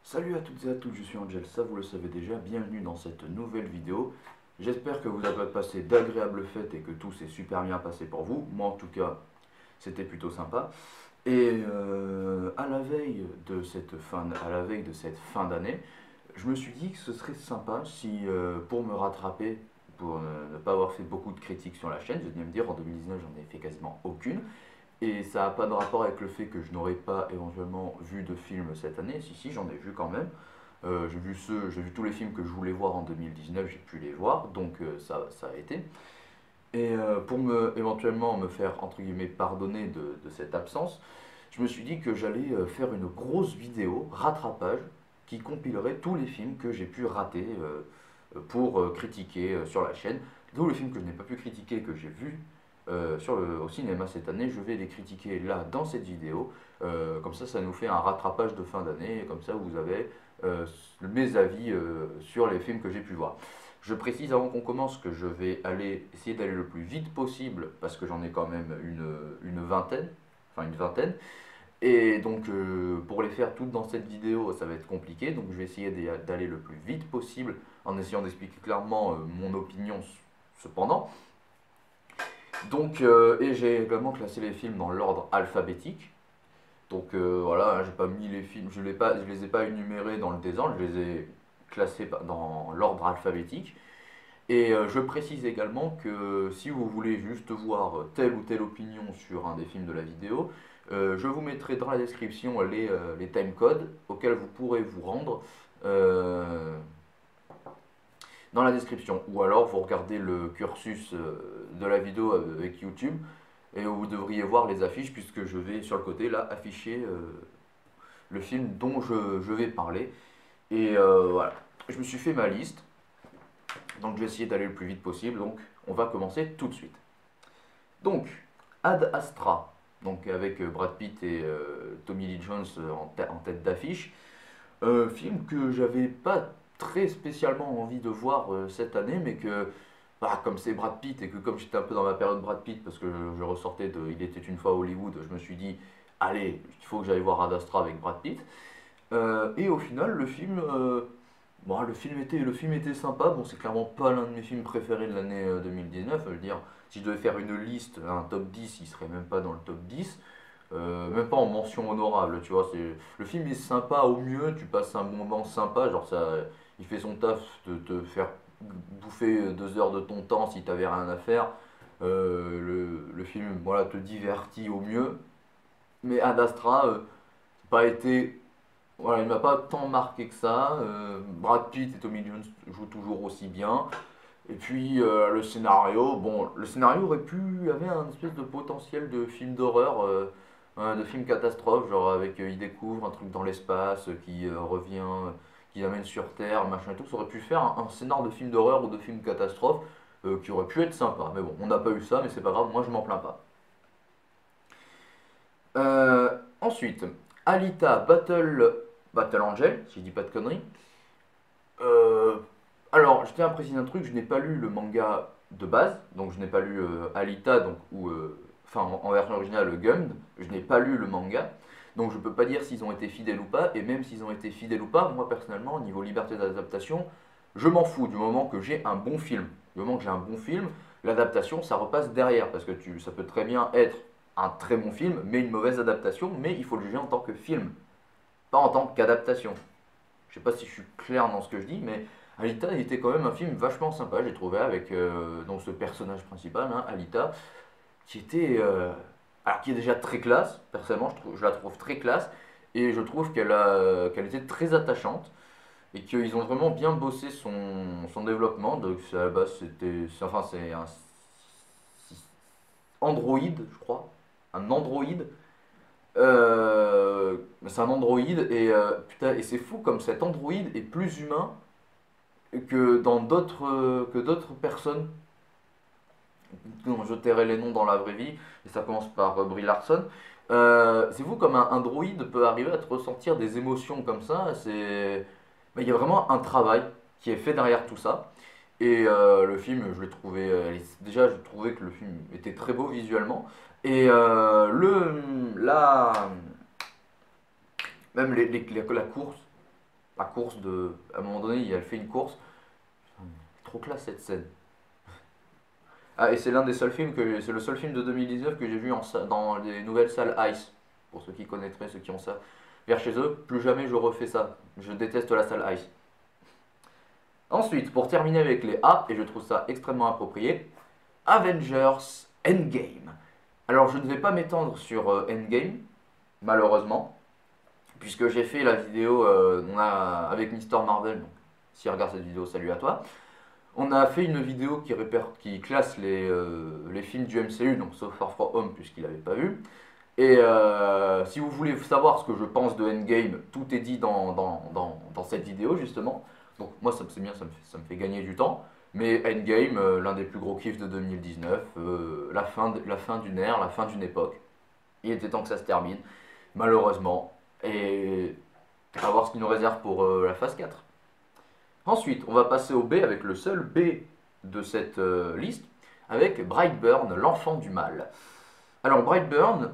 Salut à toutes et à tous, je suis Angel, ça vous le savez déjà, bienvenue dans cette nouvelle vidéo. J'espère que vous avez passé d'agréables fêtes et que tout s'est super bien passé pour vous. Moi en tout cas, c'était plutôt sympa. Et à la veille de cette fin d'année, je me suis dit que ce serait sympa si, pour me rattraper, pour ne pas avoir fait beaucoup de critiques sur la chaîne, je viens me dire en 2019 j'en ai fait quasiment aucune. Et ça n'a pas de rapport avec le fait que je n'aurais pas éventuellement vu de film cette année. Si, j'en ai vu quand même. J'ai vu tous les films que je voulais voir en 2019, j'ai pu les voir, donc ça a été. Et pour éventuellement me faire entre guillemets pardonner de cette absence, je me suis dit que j'allais faire une grosse vidéo rattrapage qui compilerait tous les films que j'ai pu rater pour critiquer sur la chaîne. Tous les films que je n'ai pas pu critiquer, que j'ai vus au cinéma cette année, je vais les critiquer là dans cette vidéo. Comme ça nous fait un rattrapage de fin d'année. Comme ça, vous avez mes avis sur les films que j'ai pu voir. Je précise avant qu'on commence que je vais essayer d'aller le plus vite possible parce que j'en ai quand même une vingtaine, enfin une vingtaine. Et donc pour les faire toutes dans cette vidéo, ça va être compliqué. Donc je vais essayer d'aller le plus vite possible en essayant d'expliquer clairement mon opinion cependant. Donc, et j'ai également classé les films dans l'ordre alphabétique. Donc voilà, j'ai pas mis les films, je les ai pas énumérés dans le désordre, je les ai classés dans l'ordre alphabétique. Et je précise également que si vous voulez juste voir telle ou telle opinion sur un des films de la vidéo, je vous mettrai dans la description les timecodes auxquels vous pourrez vous rendre dans la description. Ou alors vous regardez le cursus de la vidéo avec YouTube et vous devriez voir les affiches puisque je vais sur le côté là afficher le film dont je vais parler. Et voilà, je me suis fait ma liste, donc je vais essayer d'aller le plus vite possible, donc on va commencer tout de suite. Donc, Ad Astra, donc avec Brad Pitt et Tommy Lee Jones en tête d'affiche, film que j'avais pas très spécialement envie de voir cette année, mais que bah, comme c'est Brad Pitt et que comme j'étais un peu dans ma période Brad Pitt parce que je ressortais de Il était une fois Hollywood, je me suis dit allez, il faut que j'aille voir Ad Astra avec Brad Pitt. Et au final, bon, le film était sympa. Bon, c'est clairement pas l'un de mes films préférés de l'année 2019. Je veux dire, si je devais faire une liste, un top 10, il serait même pas dans le top 10. Même pas en mention honorable, tu vois. Le film est sympa au mieux, tu passes un bon moment sympa, genre ça, il fait son taf de te faire bouffer 2 heures de ton temps si t'avais rien à faire. Le film, voilà, te divertit au mieux. Mais Ad Astra, pas été voilà, il m'a pas tant marqué que ça. Brad Pitt et Tommy Jones jouent toujours aussi bien. Et puis le scénario, bon, le scénario avait un espèce de potentiel de film d'horreur, de film catastrophe, genre avec il découvre un truc dans l'espace qui revient, qui l'amène sur Terre, machin et tout. Ça aurait pu faire un scénar de film d'horreur ou de film catastrophe qui aurait pu être sympa. Mais bon, on n'a pas eu ça, mais c'est pas grave, moi je m'en plains pas. Ensuite, Alita Battle Angel, si je dis pas de conneries. Euh, alors, je tiens à préciser un truc, je n'ai pas lu le manga de base, donc je n'ai pas lu Alita, enfin en version originale Gummed, je n'ai pas lu le manga, donc je peux pas dire s'ils ont été fidèles ou pas, et même s'ils ont été fidèles ou pas, moi personnellement, au niveau liberté d'adaptation, je m'en fous du moment que j'ai un bon film. Du moment que j'ai un bon film, l'adaptation ça repasse derrière, parce que ça peut très bien être un très bon film, mais une mauvaise adaptation, mais il faut le juger en tant que film, pas en tant qu'adaptation. Je sais pas si je suis clair dans ce que je dis, mais Alita il était quand même un film vachement sympa, j'ai trouvé, avec donc ce personnage principal, hein, Alita, qui était. Alors, qui est déjà très classe, personnellement, je la trouve très classe, et je trouve qu'elle était très attachante, et qu'ils ont vraiment bien bossé son développement. Donc, à la base, enfin, c'est un androïde, je crois, un androïde. C'est un androïde, et putain, et c'est fou comme cet androïde est plus humain que d'autres personnes dont je tairai les noms dans la vraie vie, et ça commence par Brie Larson. C'est vous comme un droïde peut arriver à te ressentir des émotions comme ça. Mais il y a vraiment un travail qui est fait derrière tout ça. Et le film, je l'ai trouvé. Déjà, je trouvais que le film était très beau visuellement. Et même la course. la course de... À un moment donné, elle fait une course. Trop classe cette scène. Ah, et c'est l'un des seuls films que c'est le seul film de 2019 que j'ai vu dans les nouvelles salles Ice. Pour ceux qui connaîtraient, ceux qui ont ça vers chez eux, plus jamais je refais ça. Je déteste la salle Ice. Ensuite, pour terminer avec les A, et je trouve ça extrêmement approprié, Avengers Endgame. Alors, je ne vais pas m'étendre sur Endgame, malheureusement, puisque j'ai fait la vidéo avec Mister Marvel. Donc, si tu regardes cette vidéo, salut à toi. On a fait une vidéo qui classe les films du MCU, donc So Far From Home, puisqu'il n'avait pas vu. Et si vous voulez savoir ce que je pense de Endgame, tout est dit dans cette vidéo, justement. Donc moi, c'est bien, ça me fait gagner du temps. Mais Endgame, l'un des plus gros kiffs de 2019, la fin d'une ère, la fin d'une époque. Il était temps que ça se termine, malheureusement. Et on va voir ce qu'il nous réserve pour la phase 4. Ensuite, on va passer au B avec le seul B de cette liste, avec Brightburn, l'enfant du mal. Alors Brightburn,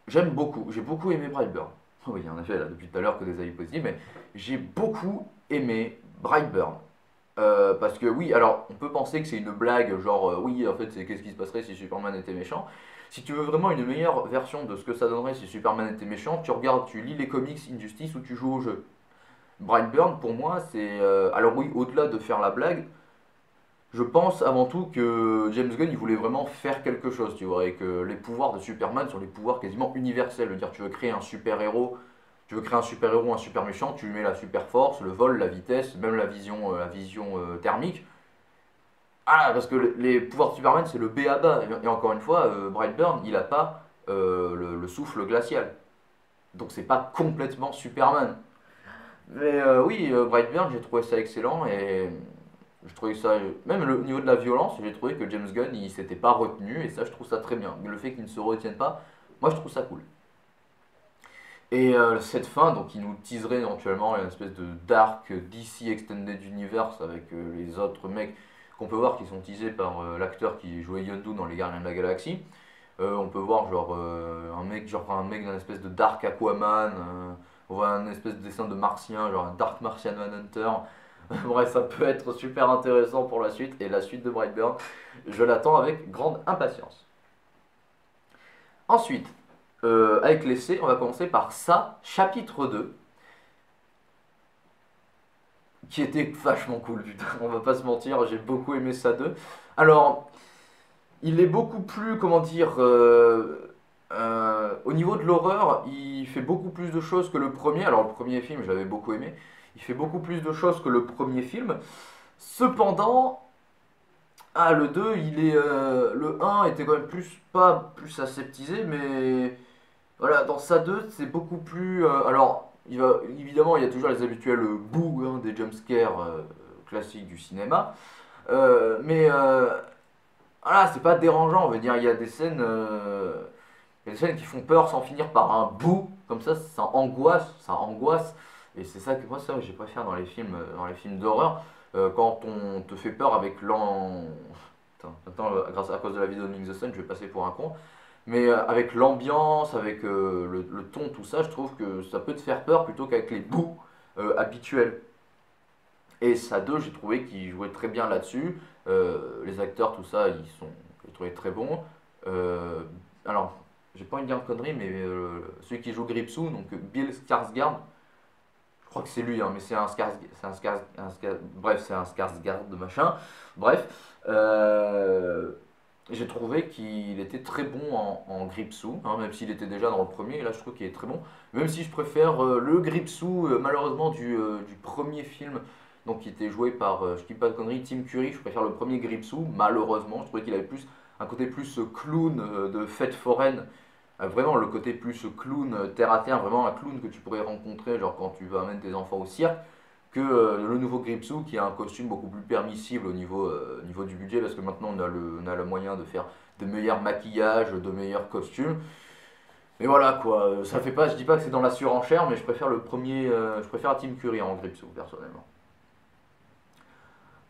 j'aime beaucoup, j'ai beaucoup aimé Brightburn. Oh oui, en effet, là, depuis tout à l'heure que des avis positifs, mais j'ai beaucoup aimé Brightburn. Parce que oui, alors on peut penser que c'est une blague, genre oui, en fait, c'est qu'est-ce qui se passerait si Superman était méchant. Si tu veux vraiment une meilleure version de ce que ça donnerait si Superman était méchant, tu regardes, tu lis les comics Injustice ou tu joues au jeu. Brightburn, pour moi, c'est. Alors oui, au-delà de faire la blague, je pense avant tout que James Gunn il voulait vraiment faire quelque chose, tu vois, et que les pouvoirs de Superman sont les pouvoirs quasiment universels. Je veux dire, tu veux créer un super héros, un super méchant, tu lui mets la super force, le vol, la vitesse, même la vision thermique. Ah, parce que les pouvoirs de Superman c'est le B à bas. Et encore une fois, Brightburn il a pas le souffle glacial. Donc c'est pas complètement Superman. Mais oui, Brightburn, j'ai trouvé ça excellent et je trouvais ça, même au niveau de la violence, j'ai trouvé que James Gunn il s'était pas retenu et ça je trouve ça très bien. Mais le fait qu'il ne se retienne pas, moi je trouve ça cool. Et cette fin, donc il nous teaserait éventuellement une espèce de dark DC Extended Universe avec les autres mecs qu'on peut voir qui sont teasés par l'acteur qui jouait Yondu dans Les Gardiens de la Galaxie. On peut voir un mec d'un espèce de dark Aquaman, on voit un espèce de dessin de martien, genre un Dark Martian Manhunter. Bref, ça peut être super intéressant pour la suite, et la suite de Brightburn, je l'attends avec grande impatience. Ensuite, avec l'essai, on va commencer par ça, chapitre 2, qui était vachement cool, putain, on va pas se mentir, j'ai beaucoup aimé ça 2. Alors, il est beaucoup plus, comment dire, au niveau de l'horreur, il fait beaucoup plus de choses que le premier. Alors le premier film, j'avais beaucoup aimé. Il fait beaucoup plus de choses que le premier film. Cependant, le 2, le un était quand même pas plus aseptisé, mais voilà, dans ça 2, c'est beaucoup plus. Alors, évidemment, il y a toujours les habituels bouts des jumpscares classiques du cinéma. Mais voilà, c'est pas dérangeant, on veut dire, il y a des scènes qui font peur sans finir par un bout, comme ça angoisse, ça angoisse. Et c'est ça que moi, ça, j'ai préféré dans les films d'horreur, quand on te fait peur avec Maintenant, grâce à cause de la vidéo de Nick the Sun, je vais passer pour un con. Mais avec l'ambiance, avec le ton, tout ça, je trouve que ça peut te faire peur plutôt qu'avec les bouts habituels. Et ça 2, j'ai trouvé qu'il jouait très bien là-dessus. Les acteurs, tout ça, j'ai trouvé très bons. Alors, j'ai pas envie de dire de conneries, mais celui qui joue Gripsou, donc Bill Skarsgård, je crois que c'est lui, hein, mais c'est bref, c'est un Skarsgård de machin. Bref, j'ai trouvé qu'il était très bon en Gripsou, hein, même s'il était déjà dans le premier, et là je trouve qu'il est très bon. Même si je préfère le Gripsou, malheureusement, du premier film, donc qui était joué par, je dis pas de conneries, Tim Curry, je préfère le premier Gripsou, malheureusement, je trouvais qu'il avait un côté plus clown de fête foraine. Vraiment le côté plus clown, terre à terre, vraiment un clown que tu pourrais rencontrer genre quand tu vas amener tes enfants au cirque, que le nouveau Gripsou qui a un costume beaucoup plus permissible au niveau du budget parce que maintenant on a le moyen de faire de meilleurs maquillages, de meilleurs costumes. Mais voilà quoi, ça fait pas, je dis pas que c'est dans la surenchère, mais je préfère je préfère Tim Curry en Gripsou personnellement.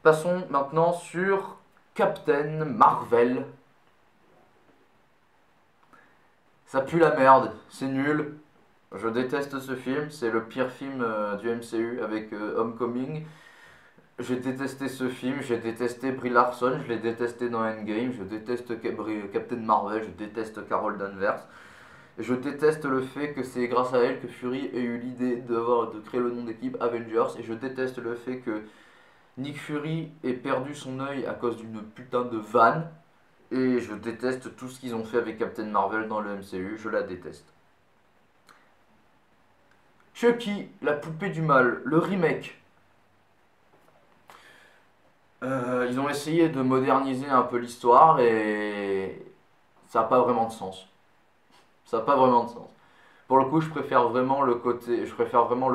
Passons maintenant sur Captain Marvel. Ça pue la merde, c'est nul. Je déteste ce film, c'est le pire film du MCU avec Homecoming. J'ai détesté ce film, j'ai détesté Brie Larson, je l'ai détesté dans Endgame, je déteste Captain Marvel, je déteste Carol Danvers. Je déteste le fait que c'est grâce à elle que Fury ait eu l'idée de créer le nom d'équipe Avengers. Et je déteste le fait que Nick Fury ait perdu son œil à cause d'une putain de vanne. Et je déteste tout ce qu'ils ont fait avec Captain Marvel dans le MCU, je la déteste. Chucky, la poupée du mal, le remake. Ils ont essayé de moderniser un peu l'histoire et ça n'a pas vraiment de sens. Ça n'a pas vraiment de sens. Pour le coup, je préfère vraiment le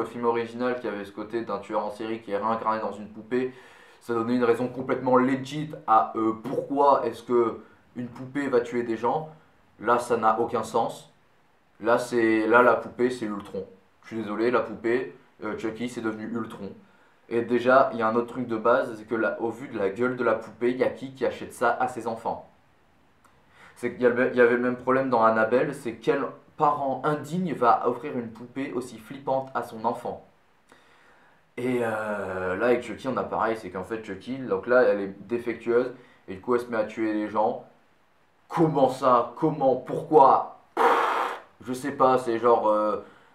film original qui avait ce côté d'un tueur en série qui est réincarné dans une poupée. Ça donnait une raison complètement legit à pourquoi est-ce que une poupée va tuer des gens. Là, ça n'a aucun sens. Là la poupée c'est Ultron. Je suis désolé, la poupée Chucky c'est devenu Ultron. Et déjà, il y a un autre truc de base, c'est que là, au vu de la gueule de la poupée, il y a qui achète ça à ses enfants. C'est qu'il y avait le même problème dans Annabelle, c'est quel parent indigne va offrir une poupée aussi flippante à son enfant. Et là avec Chucky on a pareil, c'est qu'en fait Chucky, donc là elle est défectueuse, et du coup elle se met à tuer les gens. Comment ça? Comment? Pourquoi? Je sais pas, c'est genre...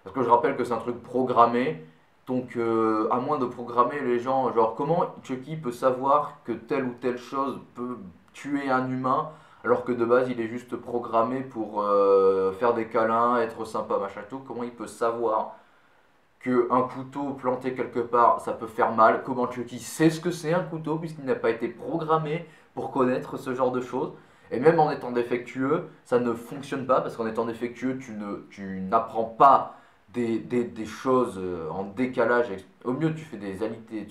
parce que je rappelle que c'est un truc programmé, donc à moins de programmer les gens, genre comment Chucky peut savoir que telle ou telle chose peut tuer un humain alors que de base il est juste programmé pour faire des câlins, être sympa, machin tout. Comment il peut savoir que un couteau planté quelque part ça peut faire mal? Comment Chucky sait ce que c'est un couteau puisqu'il n'a pas été programmé pour connaître ce genre de choses? Et même en étant défectueux, ça ne fonctionne pas parce qu'en étant défectueux, tu n'apprends pas des choses en décalage. Au mieux, tu fais des alités,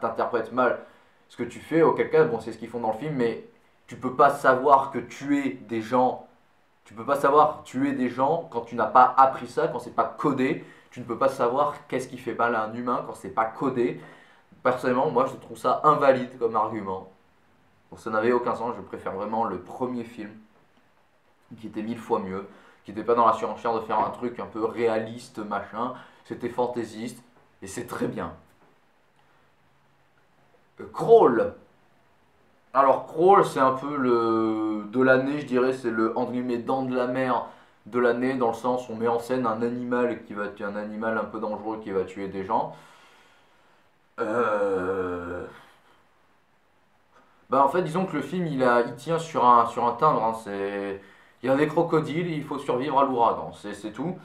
t'interprètes mal ce que tu fais. Auquel cas, bon, c'est ce qu'ils font dans le film, mais tu peux pas savoir que tuer des gens, tu peux pas savoir tuer des gens quand tu n'as pas appris ça, quand c'est pas codé. Tu ne peux pas savoir qu'est-ce qui fait mal à un humain quand c'est pas codé. Personnellement, moi, je trouve ça invalide comme argument. Donc ça n'avait aucun sens, je préfère vraiment le premier film, qui était mille fois mieux, qui n'était pas dans la surenchère de faire un truc un peu réaliste, machin, c'était fantaisiste, et c'est très bien. Crawl. Alors Crawl, c'est un peu le de l'année, je dirais, c'est le entre guillemets dent de la mer de l'année, dans le sens où on met en scène un animal qui va tuer un animal un peu dangereux qui va tuer des gens. Euh, Bah en fait, disons que le film il tient sur un timbre. Hein, il y a des crocodiles, il faut survivre à l'ouragan, c'est tout.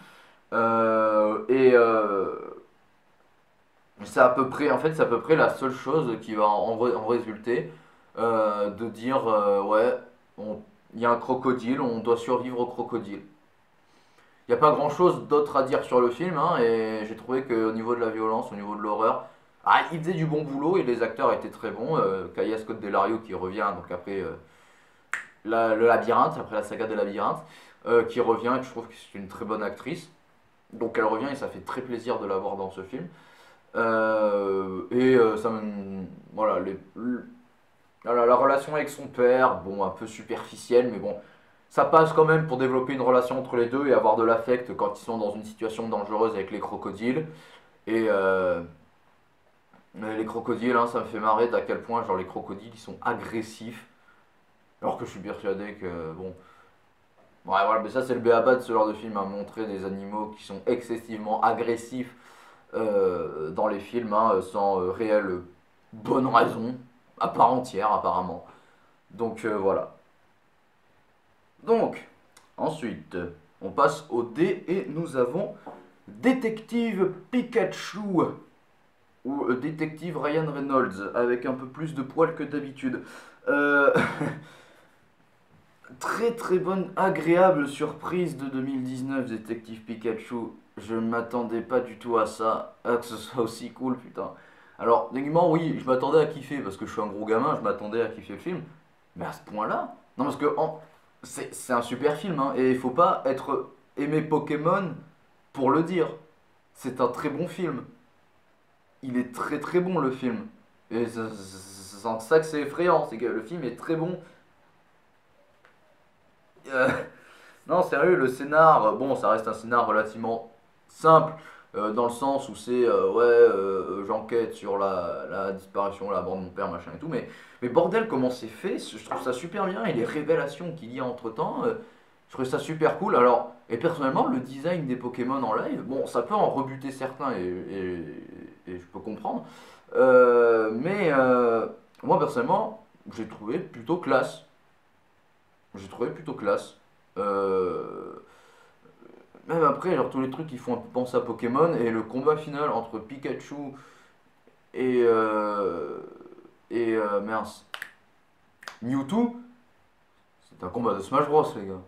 Et c'est à peu près, en fait, c'est à peu près la seule chose qui va en résulter, de dire ouais, il y a un crocodile, on doit survivre au crocodile. Il n'y a pas grand chose d'autre à dire sur le film, hein, et j'ai trouvé qu'au niveau de la violence, au niveau de l'horreur, il faisait du bon boulot et les acteurs étaient très bons. Kaya Scott Delario qui revient, donc après le labyrinthe, après la saga de labyrinthe, qui revient, et je trouve que c'est une très bonne actrice. Donc elle revient et ça fait très plaisir de la voir dans ce film. Voilà, la relation avec son père, bon, un peu superficielle, mais bon, ça passe quand même pour développer une relation entre les deux et avoir de l'affect quand ils sont dans une situation dangereuse avec les crocodiles. Et les crocodiles, hein, ça me fait marrer d'à quel point, genre, les crocodiles, ils sont agressifs. Alors que je suis persuadé que, bon, ouais, voilà, mais ça c'est le béaba de ce genre de film, à montrer des animaux qui sont excessivement agressifs dans les films, hein, sans réelle bonne raison, à part entière apparemment. Donc voilà. Donc, ensuite, on passe au dé et nous avons Détective Pikachu ou Détective Ryan Reynolds avec un peu plus de poils que d'habitude. Euh, Très très bonne, agréable surprise de 2019, Détective Pikachu. Je ne m'attendais pas du tout à ça, à que ce soit aussi cool, putain. Alors, techniquement, oui, je m'attendais à kiffer parce que je suis un gros gamin, je m'attendais à kiffer le film. Mais à ce point-là, non, parce que c'est un super film, hein, et il faut pas être aimé Pokémon pour le dire. C'est un très bon film. Il est très très bon le film. Et c'est en ça que c'est effrayant, c'est que le film est très bon. Euh, Non, sérieux, le scénar, bon, ça reste un scénar relativement simple, dans le sens où c'est, ouais, j'enquête sur la disparition, la mort de mon père, machin et tout, mais bordel, comment c'est fait, je trouve ça super bien, et les révélations qu'il y a entre-temps, je trouve ça super cool. Alors, et personnellement, le design des Pokémon en live, bon, ça peut en rebuter certains, et je peux comprendre, moi, personnellement, j'ai trouvé plutôt classe. J'ai trouvé plutôt classe. Euh, Même après, genre tous les trucs qui font un peu penser à Pokémon et le combat final entre Pikachu et mince, Mewtwo, c'est un combat de Smash Bros les gars.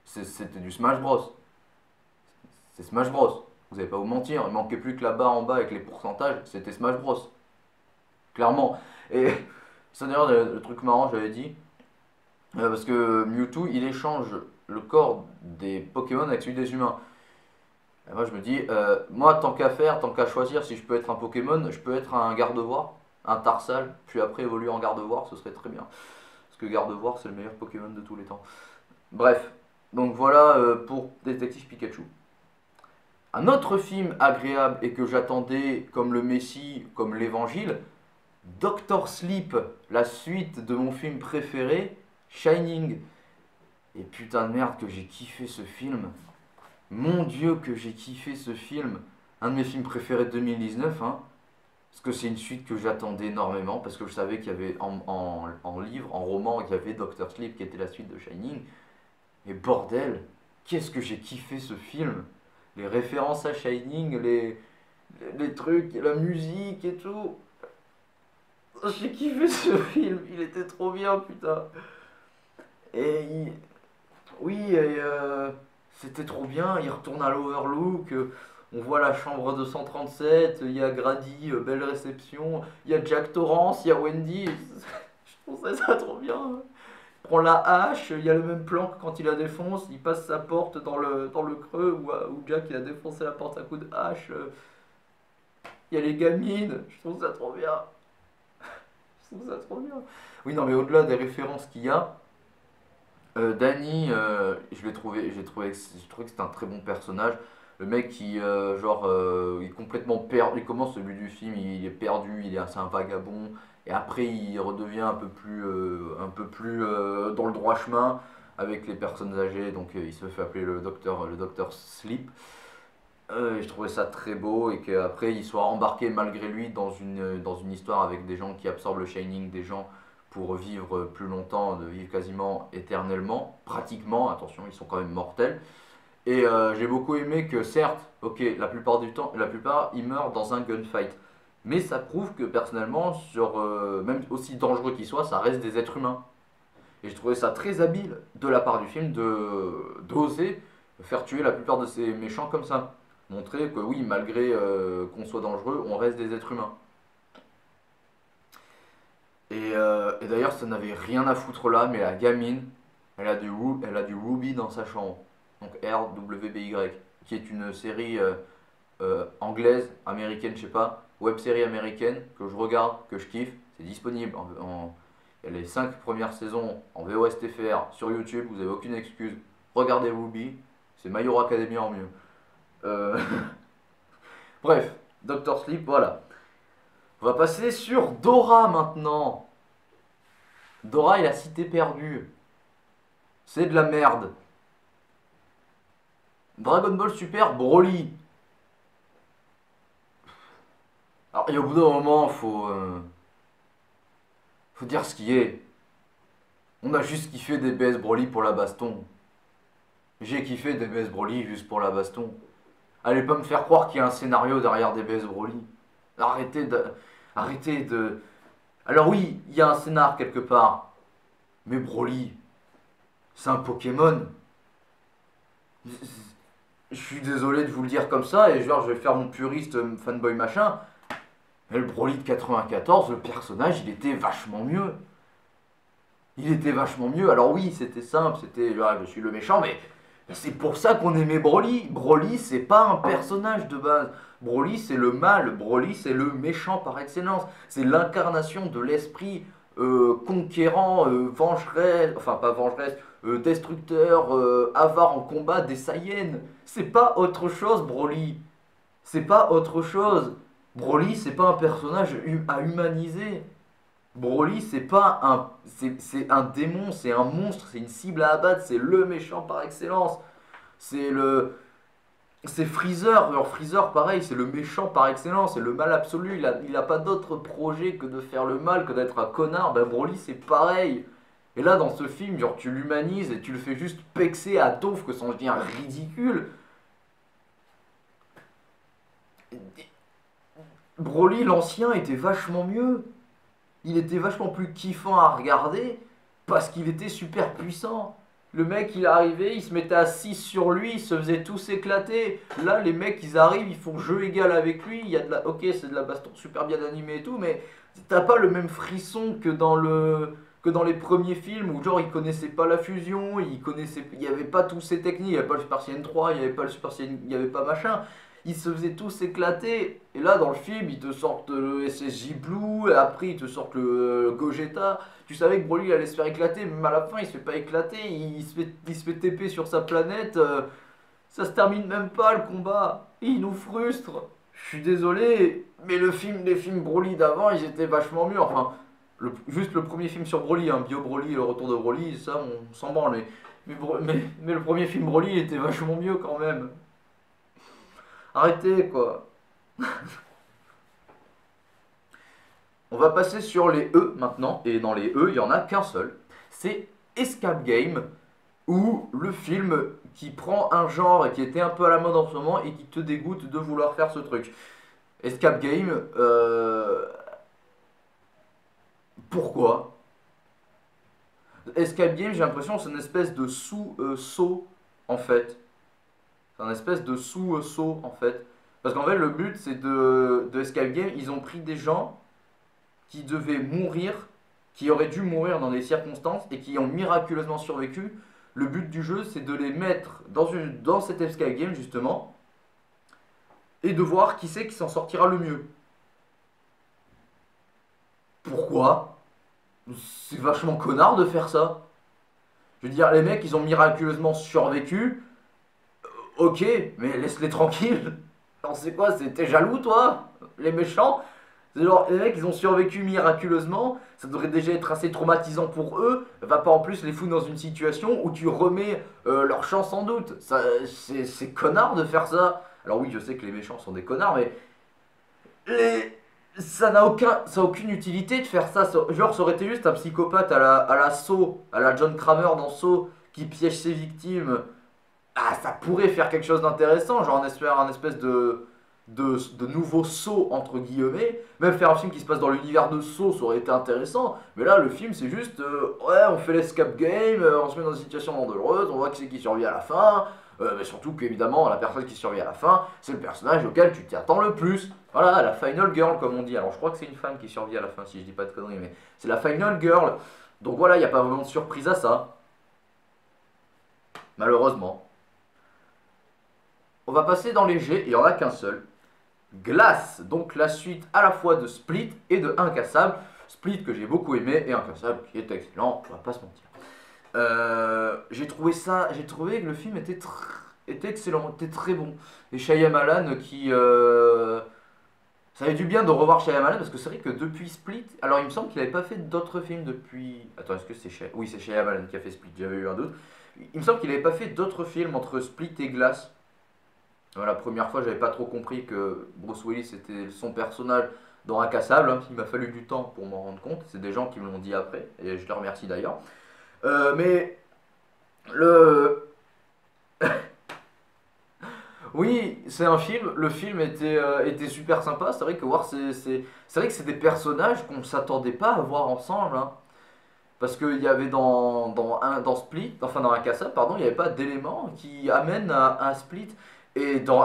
C'était du Smash Bros. C'est Smash Bros. Vous allez pas vous mentir, il manquait plus que la barre en bas avec les pourcentages, c'était Smash Bros. Clairement. Et ça d'ailleurs le truc marrant j'avais dit, parce que Mewtwo il échange le corps des Pokémon avec celui des humains. Et moi je me dis, moi tant qu'à faire, tant qu'à choisir si je peux être un Pokémon, je peux être un Gardevoir, un Tarsal, puis après évoluer en Gardevoir, ce serait très bien. Parce que Gardevoir c'est le meilleur Pokémon de tous les temps. Bref, donc voilà pour Détective Pikachu. Un autre film agréable et que j'attendais comme le Messie, comme l'Évangile, Doctor Sleep, la suite de mon film préféré, Shining. Et putain de merde que j'ai kiffé ce film. Mon Dieu que j'ai kiffé ce film. Un de mes films préférés de 2019, hein. Parce que c'est une suite que j'attendais énormément, parce que je savais qu'il y avait en livre, en roman, qu'il y avait Doctor Sleep qui était la suite de Shining. Et bordel, qu'est-ce que j'ai kiffé ce film. Les références à Shining, les trucs, la musique et tout. J'ai kiffé ce film, il était trop bien, putain. Et oui, c'était trop bien. Il retourne à l'Overlook. On voit la chambre 237. Il y a Grady, belle réception. Il y a Jack Torrance, il y a Wendy. Je trouvais ça trop bien. Il prend la hache. Il y a le même plan que quand il la défonce. Il passe sa porte dans le creux où Jack il a défoncé la porte à coups de hache. Il y a les gamines. Je trouve ça trop bien. Je trouve ça trop bien. Oui, non, mais au-delà des références qu'il y a. Danny, j'ai trouvé que c'était un très bon personnage. Le mec qui, il est complètement perdu. Il commence le but du film, il est perdu, c'est un vagabond. Et après, il redevient un peu plus dans le droit chemin avec les personnes âgées. Donc, il se fait appeler le docteur Sleep. Je trouvais ça très beau et qu'après, il soit embarqué malgré lui dans une histoire avec des gens qui absorbent le Shining, des gens pour vivre plus longtemps, de vivre quasiment éternellement, pratiquement, attention, ils sont quand même mortels. Et j'ai beaucoup aimé que certes, ok, la plupart du temps, la plupart, ils meurent dans un gunfight. Mais ça prouve que personnellement, même aussi dangereux qu'ils soient, ça reste des êtres humains. Et je trouvais ça très habile de la part du film d'oser faire tuer la plupart de ces méchants comme ça. Montrer que oui, malgré qu'on soit dangereux, on reste des êtres humains. Et d'ailleurs, ça n'avait rien à foutre là, mais la gamine, elle a du Ruby dans sa chambre. Donc RWBY, qui est une série anglaise, américaine, je sais pas, web série américaine que je regarde, que je kiffe. C'est disponible. Il y a les 5 premières saisons en VOSTFR sur YouTube, vous n'avez aucune excuse. Regardez Ruby, c'est My Hero Academia en mieux. Euh, Bref, Doctor Sleep, voilà. On va passer sur Dora maintenant. Dora et la cité perdue. C'est de la merde. Dragon Ball Super Broly. Alors, et au bout d'un moment, faut dire ce qui est. On a juste kiffé des BS Broly pour la baston. J'ai kiffé des BS Broly juste pour la baston. Allez pas me faire croire qu'il y a un scénario derrière des BS Broly. Arrêtez de. Arrêtez de. Alors oui, il y a un scénar quelque part. Mais Broly, c'est un Pokémon. Je suis désolé de vous le dire comme ça, et genre je vais faire mon puriste fanboy machin. Mais le Broly de 94, le personnage, il était vachement mieux. Il était vachement mieux. Alors oui, c'était simple, c'était je suis le méchant, mais c'est pour ça qu'on aimait Broly. Broly, c'est pas un personnage de base. Broly, c'est le mal. Broly, c'est le méchant par excellence. C'est l'incarnation de l'esprit conquérant, vengeresse, enfin pas vengeresse, destructeur, avare en combat, des Saiyans. C'est pas autre chose, Broly. C'est pas autre chose. Broly, c'est pas un personnage à humaniser. Broly, c'est pas un. C'est un démon, c'est un monstre, c'est une cible à abattre, c'est le méchant par excellence. C'est le. C'est Freezer, alors Freezer pareil, c'est le méchant par excellence, c'est le mal absolu, il a pas d'autre projet que de faire le mal, que d'être un connard, ben Broly c'est pareil. Et là dans ce film, genre tu l'humanises et tu le fais juste pexer à Toph que ça en devient ridicule. Broly l'ancien était vachement mieux, il était vachement plus kiffant à regarder parce qu'il était super puissant. Le mec, il arrivait, il se mettait à 6 sur lui, il se faisait tous éclater. Là, les mecs, ils arrivent, ils font jeu égal avec lui. Il y a de la... Ok, c'est de la baston super bien animée et tout, mais t'as pas le même frisson que dans les premiers films où genre ils connaissaient pas la fusion, il y avait pas tous ces techniques, il y avait pas le Super Saiyan 3, il y avait pas le Super Saiyan, il y avait pas machin. Ils se faisaient tous éclater. Et là, dans le film, ils te sortent le SSJ Blue, et après ils te sortent le Gogeta. Tu savais que Broly allait se faire éclater, même à la fin il se fait pas éclater, il se fait TP sur sa planète, ça se termine même pas le combat, il nous frustre. Je suis désolé, mais les films Broly d'avant ils étaient vachement mieux, enfin, juste le premier film sur Broly, hein, Bio Broly, le retour de Broly, ça on s'en branle, mais le premier film Broly il était vachement mieux quand même. Arrêtez quoi. On va passer sur les E maintenant, et dans les E, il n'y en a qu'un seul. C'est Escape Game, ou le film qui prend un genre et qui était un peu à la mode en ce moment et qui te dégoûte de vouloir faire ce truc. Escape Game, pourquoi? Escape Game, j'ai l'impression que c'est une espèce de sous-saut en fait. C'est une espèce de sous-saut en fait. Parce qu'en fait, le but c'est de Escape Game, ils ont pris des gens qui devaient mourir, qui auraient dû mourir dans des circonstances et qui ont miraculeusement survécu. Le but du jeu, c'est de les mettre dans cet escape game justement et de voir qui c'est qui s'en sortira le mieux. Pourquoi? C'est vachement connard de faire ça. Je veux dire, les mecs, ils ont miraculeusement survécu. Ok, mais laisse-les tranquilles. Alors c'est quoi? T'es jaloux toi? Les méchants? C'est genre, les mecs, ils ont survécu miraculeusement, ça devrait déjà être assez traumatisant pour eux, va pas en plus les foutre dans une situation où tu remets leur chance en doute. C'est connard de faire ça. Alors oui, je sais que les méchants sont des connards, mais ça a aucune utilité de faire ça. Genre, ça aurait été juste un psychopathe à la Saw, à la John Kramer dans Saw, qui piège ses victimes. Ah, ça pourrait faire quelque chose d'intéressant, genre un espèce de nouveau saut entre guillemets. Même faire un film qui se passe dans l'univers de Saw, ça aurait été intéressant. Mais là, le film, c'est juste, ouais, on fait l'escape game, on se met dans une situation dangereuse, on voit qui c'est qui survit à la fin. Mais surtout qu'évidemment, la personne qui survit à la fin, c'est le personnage auquel tu t'attends le plus. Voilà, la final girl, comme on dit. Alors, je crois que c'est une femme qui survit à la fin, si je dis pas de conneries, mais c'est la final girl. Donc voilà, il n'y a pas vraiment de surprise à ça. Malheureusement. On va passer dans les G, il n'y en a qu'un seul. Glace, donc la suite à la fois de Split et de Incassable. Split que j'ai beaucoup aimé et Incassable qui est excellent, on va pas se mentir. J'ai trouvé que le film était excellent, était très bon. Et Shyamalan qui... ça avait du bien de revoir Shyamalan parce que c'est vrai que depuis Split... Alors il me semble qu'il n'avait pas fait d'autres films depuis... Attends, est-ce que c'est Shyamalan? Oui, c'est Shyamalan qui a fait Split, j'avais eu un doute. Il me semble qu'il n'avait pas fait d'autres films entre Split et Glace. La première fois, j'avais pas trop compris que Bruce Willis était son personnage dans Incassable. Hein. Il m'a fallu du temps pour m'en rendre compte. C'est des gens qui me l'ont dit après, et je les remercie d'ailleurs. Mais oui, c'est un film. Le film était super sympa. C'est vrai que c'est vrai que c'est des personnages qu'on s'attendait pas à voir ensemble. Hein. Parce qu'il y avait dans Split, enfin dans Incassable, pardon, il n'y avait pas d'élément qui amène à Split. Et dans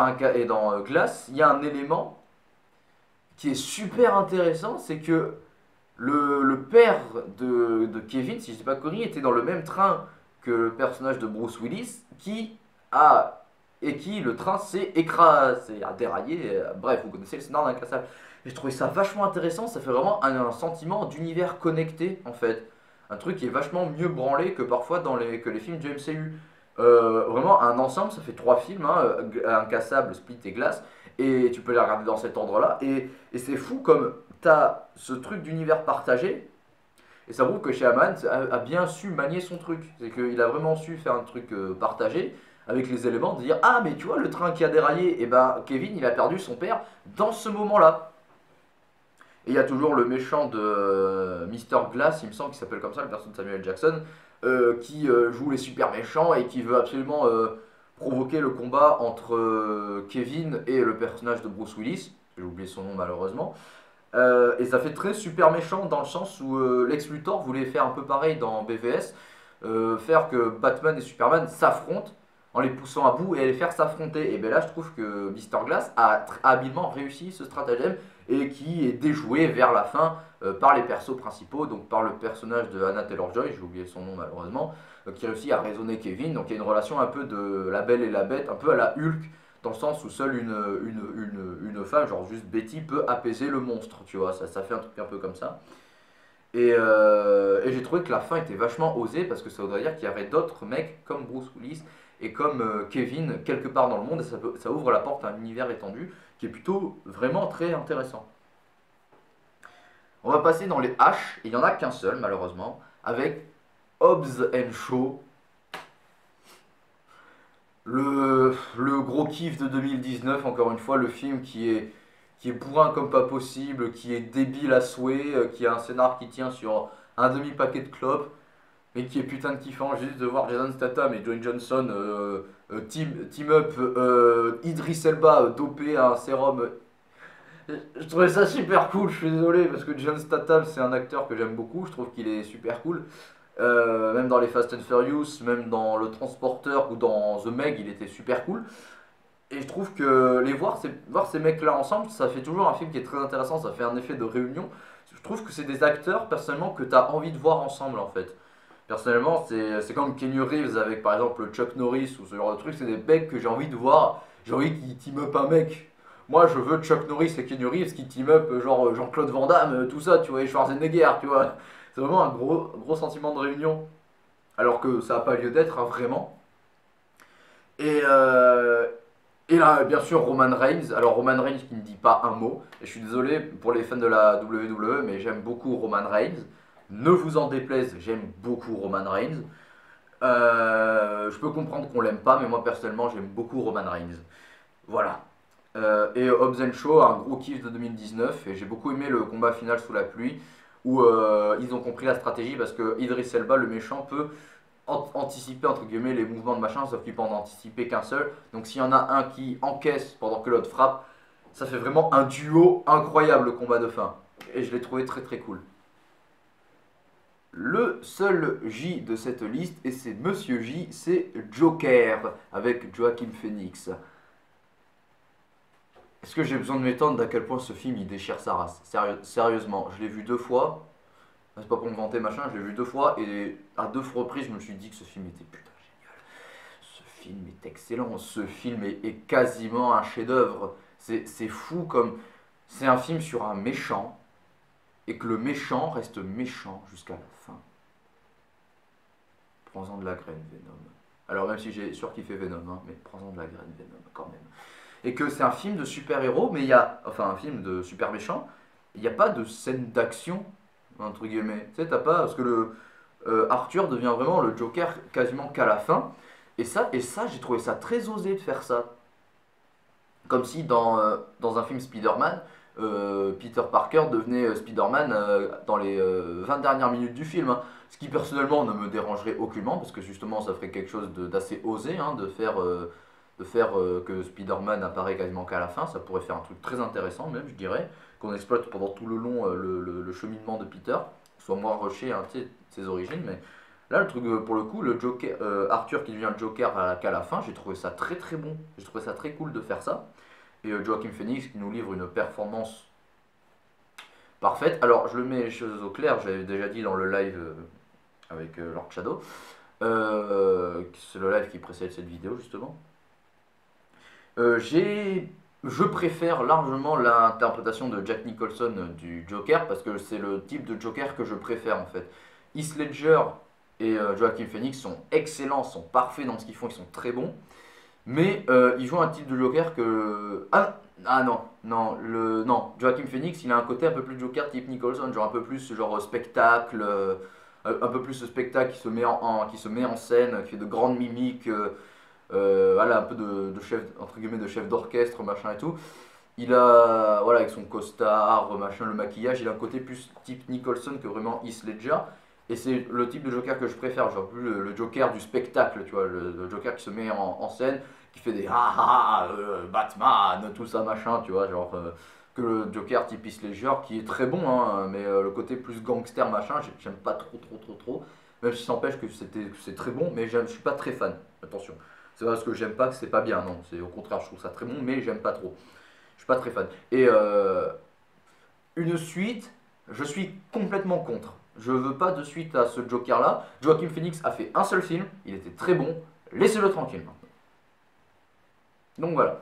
Glace, il y a un élément qui est super intéressant, c'est que le père de Kevin, si je ne dis pas de conneries, était dans le même train que le personnage de Bruce Willis, qui le train s'est écrasé, a déraillé, bref, vous connaissez le scénario d'Incassable. Et je trouvais ça vachement intéressant, ça fait vraiment un sentiment d'univers connecté, en fait. un truc qui est vachement mieux branlé que parfois que les films du MCU. Vraiment, un ensemble, ça fait 3 films, hein, Incassable, Split et Glass, et tu peux les regarder dans cet ordre-là. Et c'est fou comme t'as ce truc d'univers partagé, et ça prouve que Shyamalan a bien su manier son truc. C'est qu'il a vraiment su faire un truc partagé, avec les éléments de dire ah, mais tu vois, le train qui a déraillé, et ben Kevin, il a perdu son père dans ce moment-là. Et il y a toujours le méchant de Mister Glass, il me semble qu'il s'appelle comme ça, le personnage de Samuel Jackson, qui joue les super méchants et qui veut absolument provoquer le combat entre Kevin et le personnage de Bruce Willis. J'ai oublié son nom malheureusement. Et ça fait très super méchant dans le sens où Lex Luthor voulait faire un peu pareil dans BVS, faire que Batman et Superman s'affrontent en les poussant à bout et les faire s'affronter. Et bien là, je trouve que Mister Glass a habilement réussi ce stratagème et qui est déjoué vers la fin par les persos principaux, donc par le personnage de Anna Taylor-Joy, j'ai oublié son nom malheureusement, qui réussit à raisonner Kevin. Donc il y a une relation un peu de la belle et la bête, un peu à la Hulk, dans le sens où seule une femme, genre juste Betty, peut apaiser le monstre, tu vois, ça fait un truc un peu comme ça. Et j'ai trouvé que la fin était vachement osée parce que ça voudrait dire qu'il y avait d'autres mecs comme Bruce Willis et comme Kevin quelque part dans le monde et ça ouvre la porte à un univers étendu qui est plutôt vraiment très intéressant. On va passer dans les H, et il n'y en a qu'un seul malheureusement, avec Hobbs and Shaw, le gros kiff de 2019, encore une fois, le film qui est bourrin comme pas possible, qui est débile à souhait, qui a un scénar qui tient sur un demi-paquet de clopes, mais qui est putain de kiffant juste de voir Jason Statham et Dwayne Johnson team up Idris Elba dopé à un sérum. Je trouvais ça super cool, je suis désolé, parce que Jason Statham c'est un acteur que j'aime beaucoup, je trouve qu'il est super cool. Même dans les Fast and Furious, même dans Le Transporteur ou dans The Meg, il était super cool. Et je trouve que voir ces mecs-là ensemble, ça fait toujours un film qui est très intéressant, ça fait un effet de réunion. Je trouve que c'est des acteurs, personnellement, que tu as envie de voir ensemble, en fait. Personnellement, c'est comme Keanu Reeves avec, par exemple, Chuck Norris ou ce genre de truc, c'est des mecs que j'ai envie de voir. J'ai envie qu'ils team up un mec. Moi, je veux Chuck Norris et Keanu Reeves qui team up, genre Jean-Claude Van Damme, tout ça, tu vois, et Schwarzenegger, tu vois. C'est vraiment un gros sentiment de réunion. Alors que ça n'a pas lieu d'être, hein, vraiment. Et, euh, et là, bien sûr, Roman Reigns. Alors, Roman Reigns qui ne dit pas un mot. Et je suis désolé pour les fans de la WWE, mais j'aime beaucoup Roman Reigns. Ne vous en déplaise, j'aime beaucoup Roman Reigns. Je peux comprendre qu'on l'aime pas, mais moi personnellement, j'aime beaucoup Roman Reigns. Voilà. Et Hobbs and Shaw, un gros kiff de 2019. Et j'ai beaucoup aimé le combat final sous la pluie, où ils ont compris la stratégie parce que Idris Elba, le méchant, peut anticiper entre guillemets les mouvements de machin, sauf qu'il peut en anticiper qu'un seul. Donc s'il y en a un qui encaisse pendant que l'autre frappe, ça fait vraiment un duo incroyable le combat de fin. Et je l'ai trouvé très très cool. Le seul J de cette liste, et c'est Monsieur J, c'est Joker avec Joaquin Phoenix. Est-ce que j'ai besoin de m'étendre d'à quel point ce film il déchire sa race? Sérieusement, je l'ai vu 2 fois. C'est pas pour me vanter machin, je l'ai vu 2 fois et à 2 reprises je me suis dit que ce film était putain génial. Ce film est excellent, ce film est quasiment un chef-d'œuvre. C'est fou comme c'est un film sur un méchant et que le méchant reste méchant jusqu'à la fin. Prends-en de la graine Venom. Alors même si j'ai surkiffé Venom, hein, mais prends-en de la graine Venom quand même. Et que c'est un film de super-héros, mais il y a enfin un film de super méchant, il n'y a pas de scène d'action entre guillemets. Tu sais, t'as pas. Parce que Arthur devient vraiment le Joker quasiment qu'à la fin. Et ça j'ai trouvé ça très osé de faire ça. Comme si dans un film Spider-Man, Peter Parker devenait Spider-Man dans les 20 dernières minutes du film, hein. Ce qui personnellement ne me dérangerait aucunement, parce que justement ça ferait quelque chose d'assez osé, hein, de faire que Spider-Man apparaît quasiment qu'à la fin. Ça pourrait faire un truc très intéressant même, je dirais, qu'on exploite pendant tout le long le cheminement de Peter, soit moins rushé, hein, tu sais, ses origines, mais là le truc pour le coup, le Joker, Arthur qui devient le Joker qu'à la fin, j'ai trouvé ça très très bon, j'ai trouvé ça très cool de faire ça, et Joaquin Phoenix qui nous livre une performance parfaite. Alors je le mets les choses au clair, j'avais déjà dit dans le live avec Lord Shadow, c'est le live qui précède cette vidéo justement. Je préfère largement l'interprétation de Jack Nicholson du Joker parce que c'est le type de Joker que je préfère en fait. Heath Ledger et Joaquin Phoenix sont excellents, sont parfaits dans ce qu'ils font, ils sont très bons. Mais ils jouent un type de Joker que. Ah non, non, Joaquin Phoenix, il a un côté un peu plus Joker type Nicholson, genre un peu plus genre spectacle, un peu plus ce spectacle qui se met en scène, qui fait de grandes mimiques, voilà, un peu de chef, entre guillemets, de chef d'orchestre, machin et tout. Il a, voilà, avec son costard, machin, le maquillage, il a un côté plus type Nicholson que vraiment Heath Ledger. Et c'est le type de Joker que je préfère, genre plus le Joker du spectacle, tu vois, le Joker qui se met en scène, qui fait des Batman, tout ça, machin, tu vois, genre que le Joker type Heath Ledger, qui est très bon, hein, mais le côté plus gangster, machin, j'aime pas trop, même si ça n'empêche que c'est très bon, mais je suis pas très fan, attention. C'est pas parce que j'aime pas que c'est pas bien, non, c'est au contraire, je trouve ça très bon, mais j'aime pas trop. Je suis pas très fan. Et une suite, je suis complètement contre. Je veux pas de suite à ce Joker-là. Joaquin Phoenix a fait un seul film, il était très bon. Laissez-le tranquille maintenant. Donc voilà.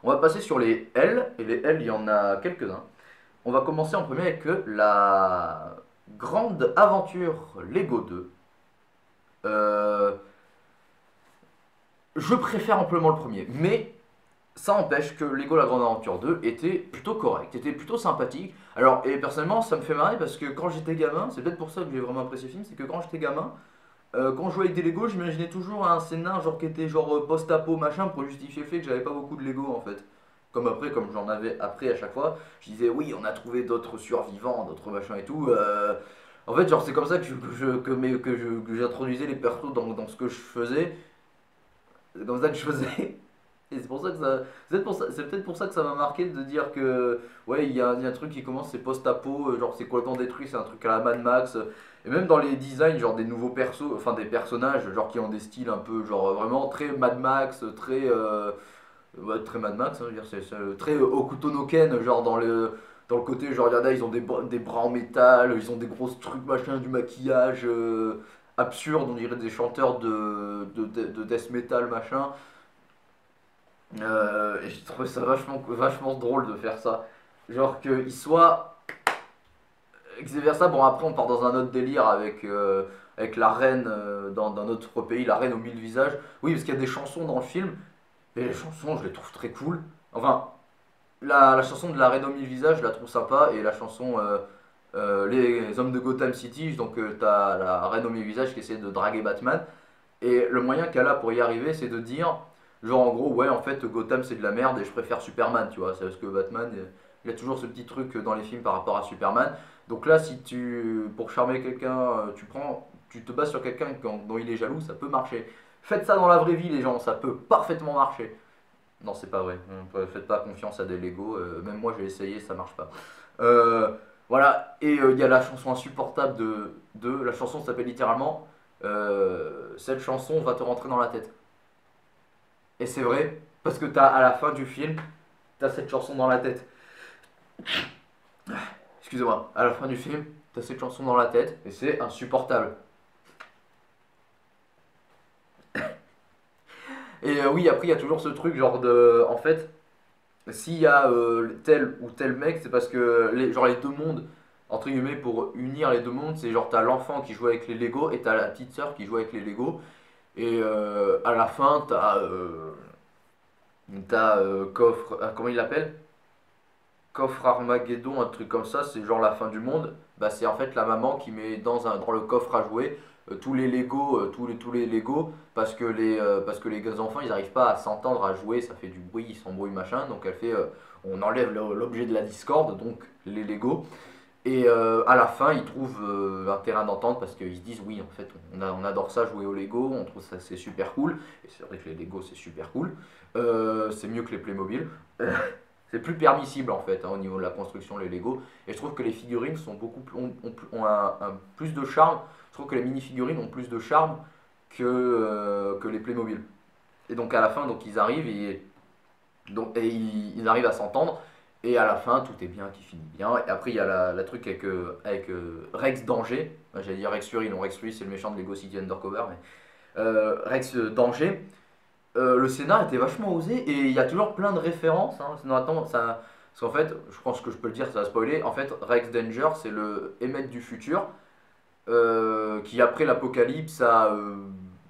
On va passer sur les L, et les L, il y en a quelques-uns. On va commencer en premier avec la grande aventure Lego 2. Je préfère amplement le premier, mais ça empêche que Lego La Grande Aventure 2 était plutôt correct, était plutôt sympathique. Alors, et personnellement, ça me fait marrer parce que quand j'étais gamin, c'est peut-être pour ça que j'ai vraiment apprécié le film, c'est que quand j'étais gamin, quand je jouais avec des Lego, j'imaginais toujours un scénar genre qui était genre post-apo machin pour justifier le fait que j'avais pas beaucoup de Lego en fait. Comme après, comme j'en avais après à chaque fois, je disais oui, on a trouvé d'autres survivants, d'autres machins et tout. En fait, genre c'est comme ça que j'introduisais les persos dans ce que je faisais. C'est comme ça que je faisais. Et c'est pour ça que ça. C'est peut-être pour ça que ça m'a marqué de dire que. Ouais, il y a un truc qui commence, c'est post-apo, genre c'est complètement détruit, c'est un truc à la Mad Max. Et même dans les designs, genre des nouveaux persos, enfin des personnages, genre qui ont des styles un peu, genre vraiment très Mad Max, très. Ouais, très Mad Max, hein, je veux dire, c'est très Hokuto no Ken, genre dans le côté, genre, il y en a, ils ont des bras en métal, ils ont des grosses trucs, machin, du maquillage absurde, on dirait des chanteurs de death metal, machin. Et j'ai trouvé ça vachement drôle de faire ça. Genre qu'il soit. Vice versa, bon après on part dans un autre délire avec la reine dans notre pays, la reine aux mille visages. Oui, parce qu'il y a des chansons dans le film, et les chansons je les trouve très cool. Enfin, la chanson de la reine aux mille visages, je la trouve sympa, et la chanson Les hommes de Gotham City, donc t'as la reine aux mille visages qui essaie de draguer Batman. Et le moyen qu'elle a pour y arriver, c'est de dire, genre en gros, ouais, en fait, Gotham c'est de la merde et je préfère Superman, tu vois. C'est parce que Batman, il a toujours ce petit truc dans les films par rapport à Superman. Donc là, si tu, pour charmer quelqu'un, tu te bases sur quelqu'un dont il est jaloux, ça peut marcher. Faites ça dans la vraie vie, les gens, ça peut parfaitement marcher. Non, c'est pas vrai. Faites pas confiance à des Lego. Même moi, j'ai essayé, ça marche pas. Euh, voilà. Et il y a la chanson insupportable la chanson s'appelle littéralement cette chanson va te rentrer dans la tête. Et c'est vrai, parce que à la fin du film, t'as cette chanson dans la tête. Excusez-moi, à la fin du film, t'as cette chanson dans la tête, et c'est insupportable. Et oui, après, il y a toujours ce truc, genre de. En fait, s'il y a tel ou tel mec, c'est parce que genre les deux mondes, entre guillemets, pour unir les deux mondes, c'est genre t'as l'enfant qui joue avec les Lego et t'as la petite sœur qui joue avec les Lego. Et à la fin, t'as coffre. Comment il l'appelle? Coffre Armageddon, un truc comme ça, c'est genre la fin du monde. Bah, c'est en fait la maman qui met dans le coffre à jouer tous les Lego, tous les Lego, parce que les enfants ils n'arrivent pas à s'entendre à jouer, ça fait du bruit, ils s'embrouillent machin. Donc elle fait, on enlève l'objet de la discorde, donc les Lego. Et à la fin, ils trouvent un terrain d'entente parce qu'ils se disent oui, en fait, on adore ça jouer au Lego, on trouve ça c'est super cool. Et c'est vrai que les Lego c'est super cool. C'est mieux que les Playmobil. C'est plus permissible en fait hein, au niveau de la construction les Lego. Et je trouve que les figurines sont ont plus de charme. Je trouve que les mini-figurines ont plus de charme que les Playmobil. Et donc à la fin, donc ils arrivent et ils arrivent à s'entendre. Et à la fin, tout est bien qui finit bien. Et après, il y a la truc avec Rex Danger. J'allais dire Rex Fury, non, Rex Fury c'est le méchant de Lego City Undercover. Mais Rex Danger, le scénar était vachement osé et il y a toujours plein de références. Hein. Sinon, attends, parce qu'en fait, je pense que je peux le dire, ça va spoiler. En fait, Rex Danger, c'est le Emmett du futur. qui après l'apocalypse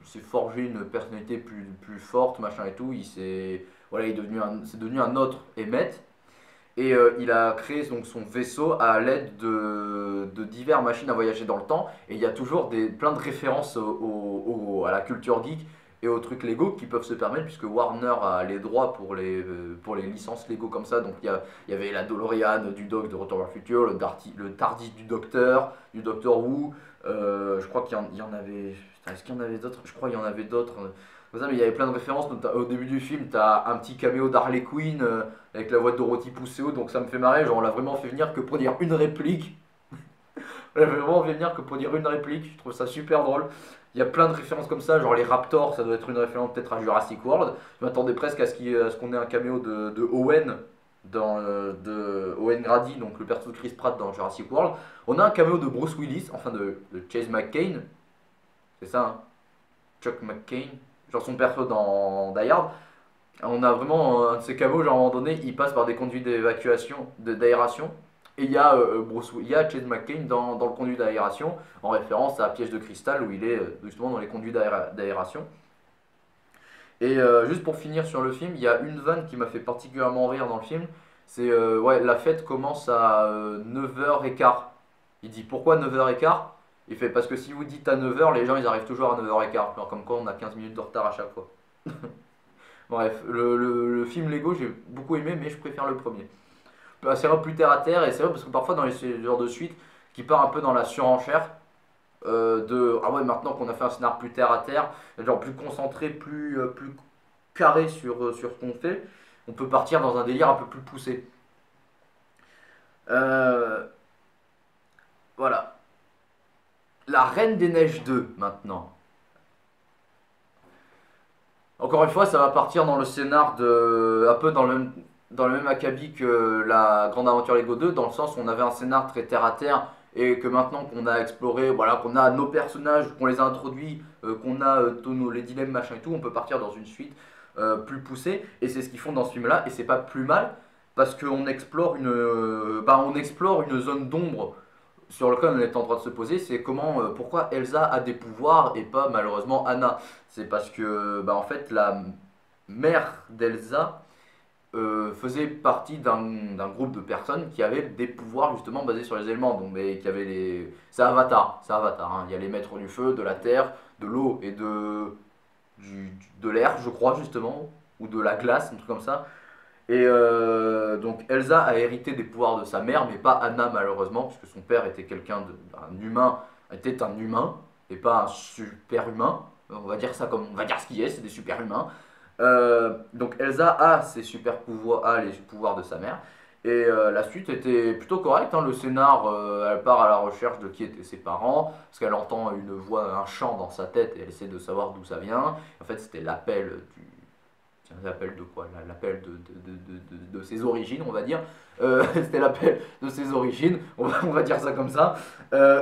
s'est forgé une personnalité plus forte, machin et tout. Voilà, c'est devenu un autre Emmett. Et il a créé donc son vaisseau à l'aide de diverses machines à voyager dans le temps. Et il y a toujours plein de références à la culture geek et aux trucs Lego qui peuvent se permettre, puisque Warner a les droits pour les licences Lego comme ça. Donc il y avait la DeLorean du Doc de Retour vers le futur, le Tardis du Docteur Who. Je crois qu'il y en avait. Putain, est-ce qu'il y en avait d'autres? Je crois qu'il y en avait d'autres. Comme ça, mais il y avait plein de références. Au début du film, tu as un petit caméo d'Harley Quinn avec la voix de Dorothy Pousseau, donc ça me fait marrer. Genre, on l'a vraiment fait venir que pour dire une réplique. On l'a vraiment fait venir que pour dire une réplique. Je trouve ça super drôle. Il y a plein de références comme ça, genre les Raptors, ça doit être une référence peut-être à Jurassic World. Je m'attendais presque à ce qu'on ait un caméo de Owen, de Owen Grady, donc le perso de Chris Pratt dans Jurassic World. On a un caméo de Bruce Willis, enfin de Chase McCain. C'est ça, hein, Chuck McCain, genre son perso dans Die Hard. On a vraiment un de ces caméos, genre à un moment donné, il passe par des conduits d'aération. Et il y a Chase McCain dans le conduit d'aération, en référence à Piège de cristal, où il est justement dans les conduits d'aération. Et juste pour finir sur le film, il y a une vanne qui m'a fait particulièrement rire dans le film. C'est ouais, la fête commence à 9h15. Il dit pourquoi 9h15? Il fait parce que si vous dites à 9h, les gens ils arrivent toujours à 9h15. Alors, comme quoi on a 15 minutes de retard à chaque fois. Bref, le film Lego j'ai beaucoup aimé, mais je préfère le premier. C'est vrai plus terre à terre, et c'est vrai parce que parfois dans les genres de suite qui part un peu dans la surenchère, ah ouais, maintenant qu'on a fait un scénar plus terre à terre, genre plus concentré, plus carré sur ce qu'on fait, on peut partir dans un délire un peu plus poussé. Euh, voilà. La Reine des Neiges 2 maintenant. Encore une fois, ça va partir dans le scénar un peu dans le même acabit que la Grande Aventure Lego 2, dans le sens où on avait un scénar très terre à terre et que maintenant qu'on a exploré, voilà, qu'on a nos personnages, qu'on les a introduits, qu'on a tous les dilemmes, machin et tout, on peut partir dans une suite plus poussée. Et c'est ce qu'ils font dans ce film-là, et c'est pas plus mal parce qu'on explore on explore une zone d'ombre sur lequel on est en train de se poser, c'est pourquoi Elsa a des pouvoirs et pas malheureusement Anna. C'est parce que en fait la mère d'Elsa faisait partie d'un groupe de personnes qui avaient des pouvoirs justement basés sur les éléments, donc mais qui avaient c'est Avatar, hein. Il y a les maîtres du feu, de la terre, de l'eau et de l'air, je crois justement, ou de la glace, un truc comme ça. Et donc Elsa a hérité des pouvoirs de sa mère, mais pas Anna malheureusement, puisque son père était était un humain, et pas un super humain. On va dire ça comme on va dire ce qui est, c'est des super humains. Donc Elsa a ses super pouvoirs, a les pouvoirs de sa mère. Et la suite était plutôt correcte, hein. Le scénar, elle part à la recherche de qui étaient ses parents, parce qu'elle entend une voix, un chant dans sa tête, et elle essaie de savoir d'où ça vient. En fait, c'était l'appel l'appel de quoi? L'appel de ses origines, on va dire. C'était l'appel de ses origines, on va dire ça comme ça.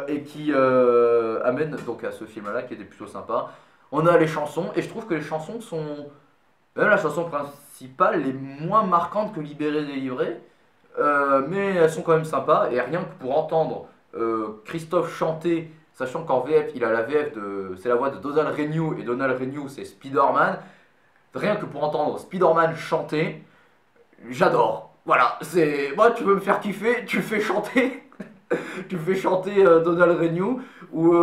Et qui amène donc à ce film-là qui était plutôt sympa. On a les chansons, et je trouve que les chansons sont. Même la chanson principale est moins marquante que Libéré, délivré. Mais elles sont quand même sympas. Et rien que pour entendre Christophe chanter, sachant qu'en VF, il a la VF c'est la voix de Donald Renew, et Donald Renew c'est Spider-Man. Rien que pour entendre Spider-Man chanter, j'adore. Voilà, moi tu veux me faire kiffer, tu fais chanter, tu fais chanter Donald Renew ou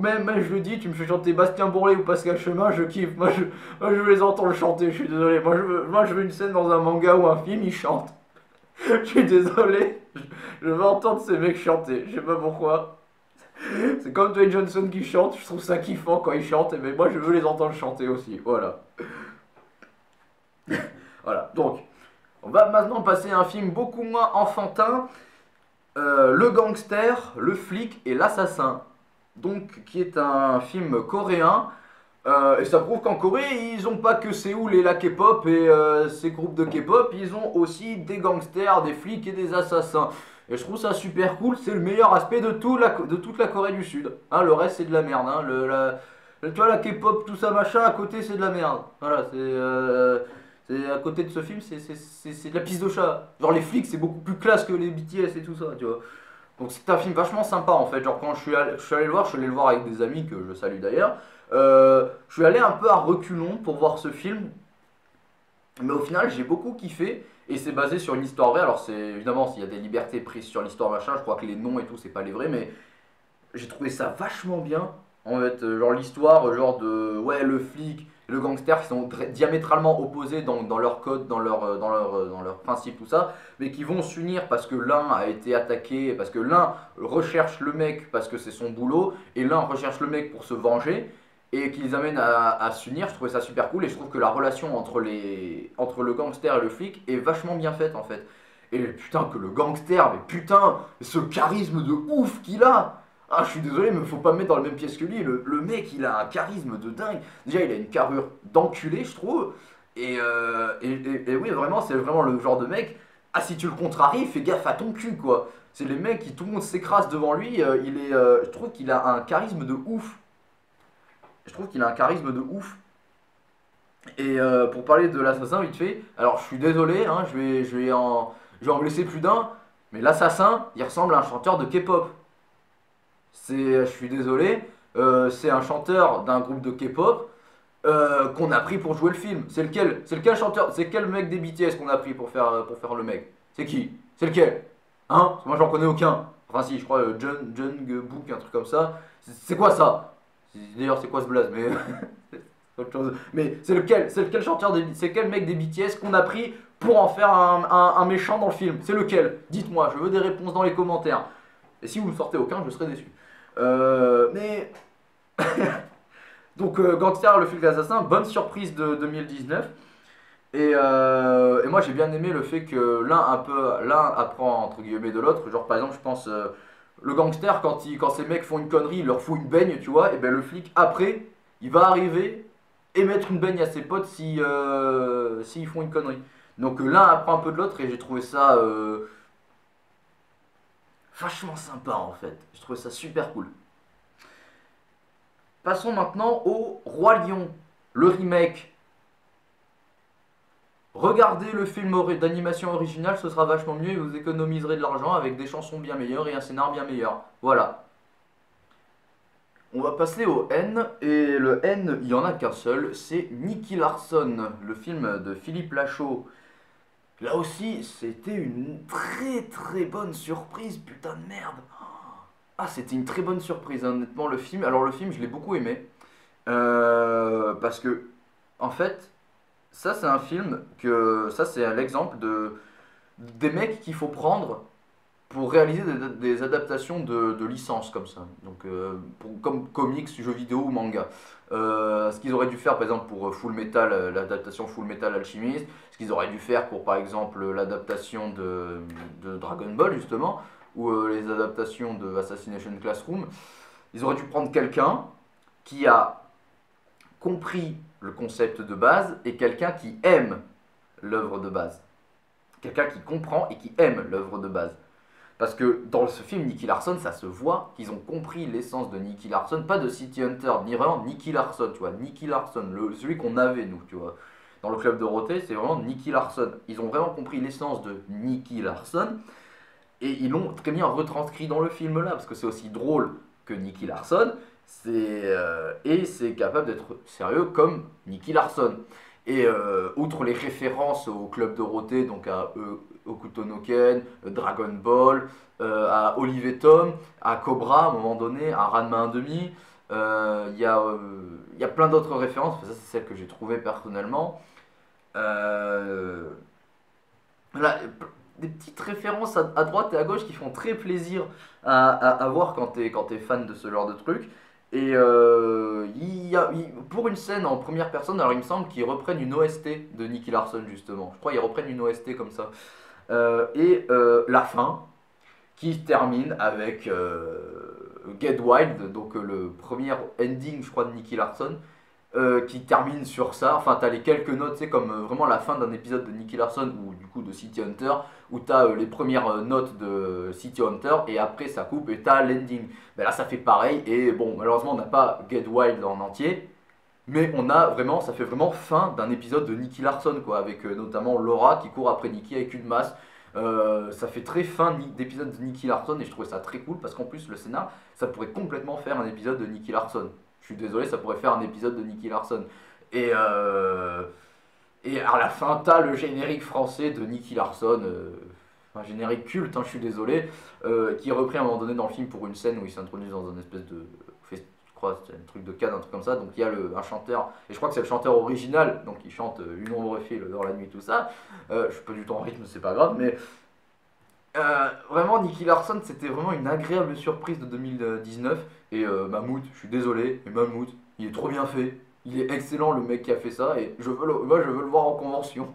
même je le dis, tu me fais chanter Bastien Bourlet ou Pascal Chemin, je kiffe. Moi, je veux les entendre chanter. Je suis désolé. Moi je veux une scène dans un manga ou un film, ils chantent. Je suis désolé, je veux entendre ces mecs chanter. Je sais pas pourquoi. C'est comme Dwayne Johnson qui chante, je trouve ça kiffant quand il chante, mais moi je veux les entendre chanter aussi, voilà. Voilà, donc, on va maintenant passer à un film beaucoup moins enfantin, Le gangster, le flic et l'assassin, donc qui est un film coréen, et ça prouve qu'en Corée, ils ont pas que Séoul et la K-pop et ces groupes de K-pop, ils ont aussi des gangsters, des flics et des assassins. Et je trouve ça super cool, c'est le meilleur aspect de toute la Corée du Sud. Hein, le reste c'est de la merde. Hein. Tu vois, la K-pop, tout ça machin, à côté c'est de la merde. Voilà, à côté de ce film, c'est de la pisse de chat. Genre les flics c'est beaucoup plus classe que les BTS et tout ça, tu vois. Donc c'est un film vachement sympa en fait. Genre quand je suis allé le voir, je suis allé le voir avec des amis que je salue d'ailleurs. Je suis allé un peu à reculons pour voir ce film, mais au final j'ai beaucoup kiffé. Et c'est basé sur une histoire vraie. Alors c'est évidemment s'il y a des libertés prises sur l'histoire machin, je crois que les noms et tout c'est pas les vrais, mais j'ai trouvé ça vachement bien. En fait, genre l'histoire, genre de ouais le flic, et le gangster qui sont diamétralement opposés dans leur code, dans leur principe, tout ça, mais qui vont s'unir parce que l'un a été attaqué, parce que l'un recherche le mec parce que c'est son boulot, et l'un recherche le mec pour se venger, et qui les amène à s'unir. Je trouvais ça super cool, et je trouve que la relation entre le gangster et le flic est vachement bien faite en fait. Et putain que le gangster, mais putain, ce charisme de ouf qu'il a. Ah, je suis désolé, mais faut pas me mettre dans la même pièce que lui. Le mec, il a un charisme de dingue. Déjà, il a une carrure d'enculé, je trouve. Et oui, vraiment, c'est vraiment le genre de mec. Ah, si tu le contraries, fais gaffe à ton cul, quoi. C'est les mecs qui tout le monde s'écrase devant lui. Je trouve qu'il a un charisme de ouf. Je trouve qu'il a un charisme de ouf. Et pour parler de l'assassin, vite fait. Alors, je suis désolé, hein, je vais en blesser plus d'un. Mais l'assassin, il ressemble à un chanteur de K-pop. Je suis désolé, c'est un chanteur d'un groupe de K-pop qu'on a pris pour jouer le film. C'est lequel chanteur, c'est quel mec des BTS qu'on a pris pour faire le mec? C'est qui? C'est lequel? Hein? Parce que moi j'en connais aucun. Enfin si, je crois Jungkook, un truc comme ça. C'est quoi ça? D'ailleurs c'est quoi ce blaze? Mais c'est autre chose. Mais c'est lequel chanteur c'est quel mec des BTS qu'on a pris pour en faire un méchant dans le film? C'est lequel? Dites-moi, je veux des réponses dans les commentaires. Et si vous ne sortez aucun, je serai déçu. Mais donc Gangster, le film d'assassin, bonne surprise de 2019. Et moi j'ai bien aimé le fait que l'un apprend entre guillemets de l'autre. Genre par exemple je pense le gangster quand ces mecs font une connerie, il leur fout une baigne, tu vois. Et ben le flic après il va arriver et mettre une baigne à ses potes si s'ils font une connerie. Donc l'un apprend un peu de l'autre et j'ai trouvé ça vachement sympa en fait. J'ai trouvé ça super cool. Passons maintenant au Roi Lion, le remake. Regardez le film d'animation original, ce sera vachement mieux et vous économiserez de l'argent avec des chansons bien meilleures et un scénar bien meilleur. Voilà. On va passer au N, et le N, il n'y en a qu'un seul, c'est Nicky Larson, le film de Philippe Lachaud. Là aussi, c'était une très très bonne surprise, putain de merde. Ah, c'était une très bonne surprise, honnêtement, le film. Alors, le film, je l'ai beaucoup aimé. Parce que, en fait, ça, c'est un film que. Ça, c'est l'exemple des mecs qu'il faut prendre pour réaliser des adaptations de licences comme ça. Donc, comme comics, jeux vidéo ou manga. Ce qu'ils auraient dû faire, par exemple, pour Full Metal, l'adaptation Full Metal Alchemist. Ce qu'ils auraient dû faire pour, par exemple, l'adaptation de Dragon Ball, justement ou les adaptations de Assassination Classroom, ils auraient dû prendre quelqu'un qui a compris le concept de base et quelqu'un qui aime l'œuvre de base. Quelqu'un qui comprend et qui aime l'œuvre de base. Parce que dans ce film Nicky Larson, ça se voit qu'ils ont compris l'essence de Nicky Larson, pas de City Hunter, ni vraiment Nicky Larson, tu vois, Nicky Larson, celui qu'on avait nous, tu vois. Dans le club Dorothée, c'est vraiment Nicky Larson. Ils ont vraiment compris l'essence de Nicky Larson. Et ils l'ont très bien retranscrit dans le film là, parce que c'est aussi drôle que Nicky Larson, et c'est capable d'être sérieux comme Nicky Larson. Et outre les références au Club Dorothée, donc à Hokuto no Ken, Dragon Ball, à Olive Tom, à Cobra à un moment donné, à Ranma 1,5, il y a plein d'autres références, enfin, ça c'est celle que j'ai trouvée personnellement. Voilà, des petites références à droite et à gauche qui font très plaisir à voir quand t'es fan de ce genre de truc. Et pour une scène en première personne, alors il me semble qu'ils reprennent une OST de Nicky Larson justement. Je crois qu'ils reprennent une OST comme ça. La fin qui se termine avec Get Wild, donc le premier ending je crois de Nicky Larson. Qui termine sur ça. Enfin, t'as les quelques notes, c'est comme vraiment la fin d'un épisode de Nicky Larson ou du coup de City Hunter, où t'as les premières notes de City Hunter et après ça coupe et t'as l'ending. Ben là, ça fait pareil et bon, malheureusement, on n'a pas Get Wild en entier, mais ça fait vraiment fin d'un épisode de Nicky Larson quoi, avec notamment Laura qui court après Nicky avec une masse. Ça fait très fin d'épisode de Nicky Larson et je trouvais ça très cool parce qu'en plus le scénar, ça pourrait complètement faire un épisode de Nicky Larson. Je suis désolé, ça pourrait faire un épisode de Nicky Larson. Et, euh, et à la fin, t'as le générique français de Nicky Larson, un générique culte, hein, je suis désolé, qui est repris à un moment donné dans le film pour une scène où il s'introduit dans un espèce de, je crois, c'est un truc de Cannes, un truc comme ça. Donc il y a un chanteur, et je crois que c'est le chanteur original, donc il chante Une ombre file dans la nuit, tout ça. Je suis pas du tout en rythme, c'est pas grave, mais vraiment, Nicky Larson, c'était vraiment une agréable surprise de 2019. Et Mammouth, je suis désolé, mais Mammouth, il est trop bien fait. Il est excellent, le mec qui a fait ça. Et moi, je veux le voir en convention.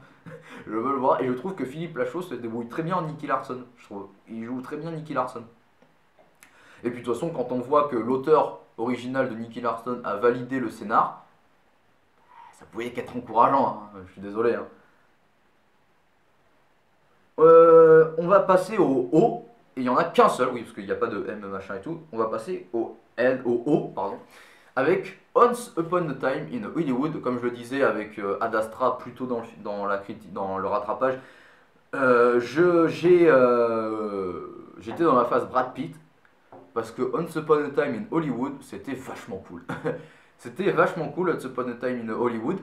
Je veux le voir. Et je trouve que Philippe Lachaud se débrouille très bien en Nicky Larson. Je trouve. Il joue très bien Nicky Larson. Et puis, de toute façon, quand on voit que l'auteur original de Nicky Larson a validé le scénar, ça pouvait qu'être encourageant, hein. Je suis désolé, hein. On va passer au O, et il n'y en a qu'un seul, oui, parce qu'il n'y a pas de M machin et tout. On va passer au L, au O, pardon, avec Once Upon a Time in Hollywood, comme je le disais avec Ad Astra plutôt dans le rattrapage. J'étais dans la phase Brad Pitt, parce que Once Upon a Time in Hollywood, c'était vachement cool. C'était vachement cool, Once Upon a Time in Hollywood.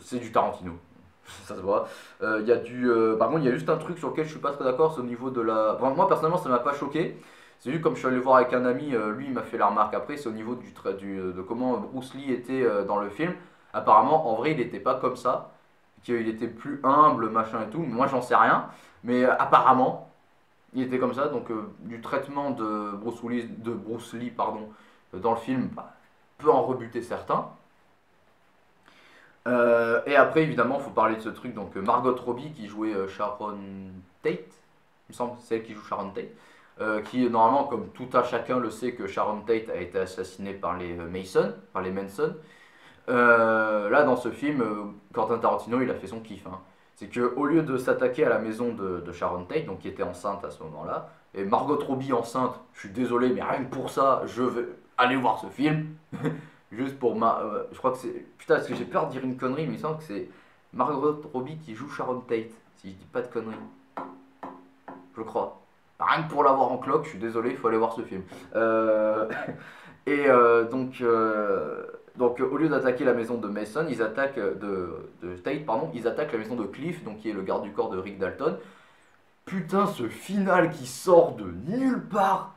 C'est du Tarantino. Ça se voit. Par contre, il y a juste un truc sur lequel je suis pas très d'accord, c'est au niveau de la. Enfin, moi personnellement, ça m'a pas choqué. C'est juste comme je suis allé voir avec un ami, lui il m'a fait la remarque après, c'est au niveau de comment Bruce Lee était dans le film. Apparemment, en vrai, il était pas comme ça, qu'il était plus humble, machin et tout. Moi, j'en sais rien, mais apparemment, il était comme ça. Donc, du traitement de Bruce Lee, pardon, dans le film, bah, peut en rebuter certains. Et après, évidemment, il faut parler de ce truc. Donc, Margot Robbie qui jouait Sharon Tate, il me semble, c'est elle qui joue Sharon Tate. Qui, normalement, comme tout un chacun le sait, que Sharon Tate a été assassinée par les Mason, par les Manson. Là, dans ce film, Quentin Tarantino, il a fait son kiff, hein. C'est que au lieu de s'attaquer à la maison de Sharon Tate, donc qui était enceinte à ce moment-là, et Margot Robbie enceinte, je suis désolé, mais rien que pour ça, je vais aller voir ce film. Juste pour je crois que c'est. Putain, parce que j'ai peur de dire une connerie, mais il semble que c'est Margot Robbie qui joue Sharon Tate, si je dis pas de conneries. Je crois. Rien que pour l'avoir en cloque, je suis désolé, il faut aller voir ce film. Donc, au lieu d'attaquer la maison de Mason, ils attaquent de Tate, pardon, ils attaquent la maison de Cliff, donc qui est le garde du corps de Rick Dalton. Putain, ce final qui sort de nulle part.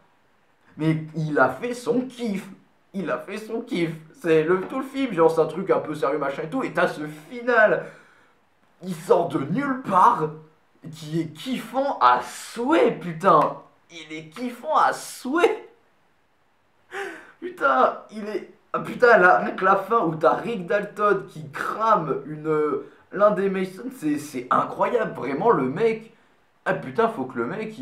Mais il a fait son kiff. Il a fait son kiff. C'est tout le film, genre c'est un truc un peu sérieux machin et tout. Et t'as ce final, il sort de nulle part, qui est kiffant à souhait, putain. Il est kiffant à souhait. Putain, il est. Ah, putain, rien que la fin où t'as Rick Dalton qui crame l'un des Masons, c'est incroyable. Vraiment, le mec. Ah putain, faut que le mec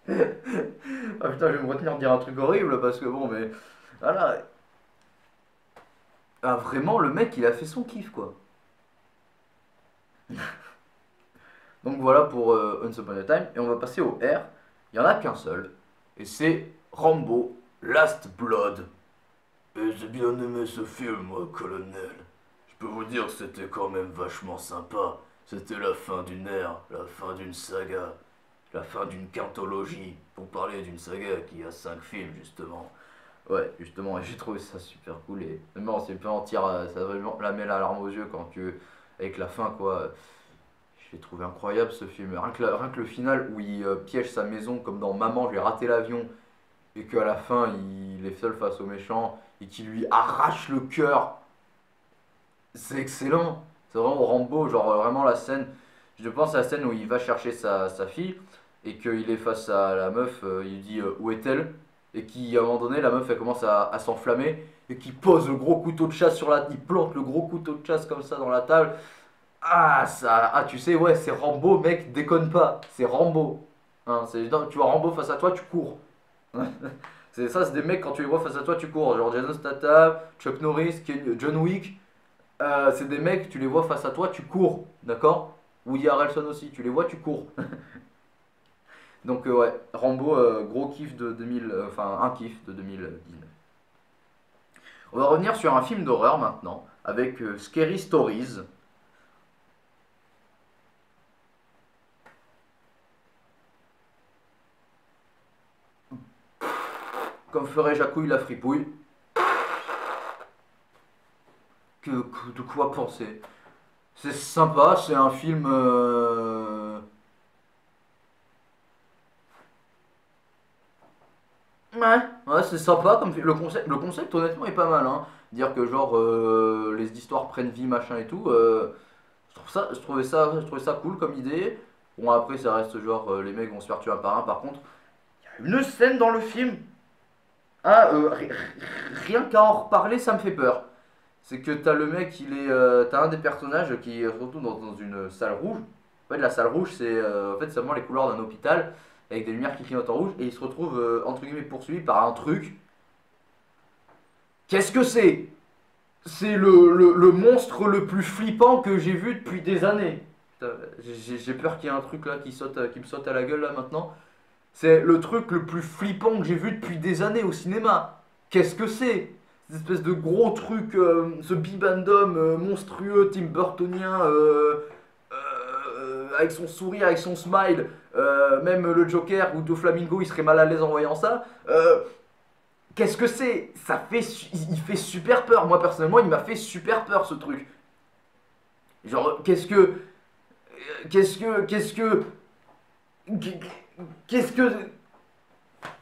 Ah putain, je vais me retenir de dire un truc horrible parce que bon, mais. Voilà. Ah, vraiment, le mec, il a fait son kiff, quoi. Donc voilà pour Once Upon a Time. Et on va passer au R. Il n'y en a qu'un seul. Et c'est Rambo Last Blood. Et j'ai bien aimé ce film, moi, colonel. Je peux vous dire que c'était quand même vachement sympa. C'était la fin d'une ère, la fin d'une saga, la fin d'une quintologie. Pour parler d'une saga qui a 5 films, justement. Ouais, justement, et j'ai trouvé ça super cool. Et non, c'est pas mentir, ça vraiment la met la larme aux yeux quand tu. Avec la fin, quoi. Je l'ai trouvé incroyable ce film. Rien que le final où il piège sa maison comme dans Maman, j'ai raté l'avion. Et qu'à la fin, il est seul face au méchant. Et qu'il lui arrache le cœur. C'est excellent. C'est vraiment Rambo, genre vraiment la scène. Je pense à la scène où il va chercher sa fille. Et qu'il est face à la meuf. Il dit où est-elle? Et qui, à un moment donné, la meuf elle commence à s'enflammer. Et qui pose le gros couteau de chasse sur la. Il plante le gros couteau de chasse comme ça dans la table. Tu sais, ouais, c'est Rambo, mec, déconne pas, c'est Rambo. Hein, tu vois Rambo face à toi, tu cours. C'est ça, c'est des mecs, quand tu les vois face à toi, tu cours. Genre Jason Statham, Chuck Norris, John Wick. C'est des mecs, tu les vois face à toi, tu cours, d'accord? Woody Harrelson aussi, tu les vois, tu cours. Donc, ouais, Rambo, gros kiff de 2000, enfin, un kiff de 2019. On va revenir sur un film d'horreur maintenant, avec Scary Stories. comme ferait Jacouille la fripouille. De quoi penser? C'est sympa, c'est un film... Ouais, c'est sympa comme le concept honnêtement est pas mal, hein. Dire que genre les histoires prennent vie machin et tout, je trouvais ça cool comme idée. Bon après ça reste genre les mecs vont se faire tuer un par un. Par contre, il y a une scène dans le film, ah rien qu'à en reparler ça me fait peur. C'est que t'as le mec, t'as un des personnages qui se retrouve dans une salle rouge. En fait la salle rouge c'est en fait seulement les couleurs d'un hôpital avec des lumières qui clignotent en rouge et il se retrouve entre guillemets poursuivi par un truc. Qu'est-ce que c'est? C'est le monstre le plus flippant que j'ai vu depuis des années. Putain, j'ai peur qu'il y ait un truc là qui me saute à la gueule là maintenant. C'est le truc le plus flippant que j'ai vu depuis des années au cinéma. Qu'est-ce que c'est? Cette espèce de gros truc, ce bibendum monstrueux, Tim Burtonien, avec son sourire, avec son smile. Même le Joker ou Doflamingo, il serait mal à l'aise en voyant ça. Qu'est-ce que c'est? Il fait super peur. Moi personnellement, il m'a fait super peur ce truc. Genre, qu'est-ce que, qu'est-ce que, qu'est-ce que,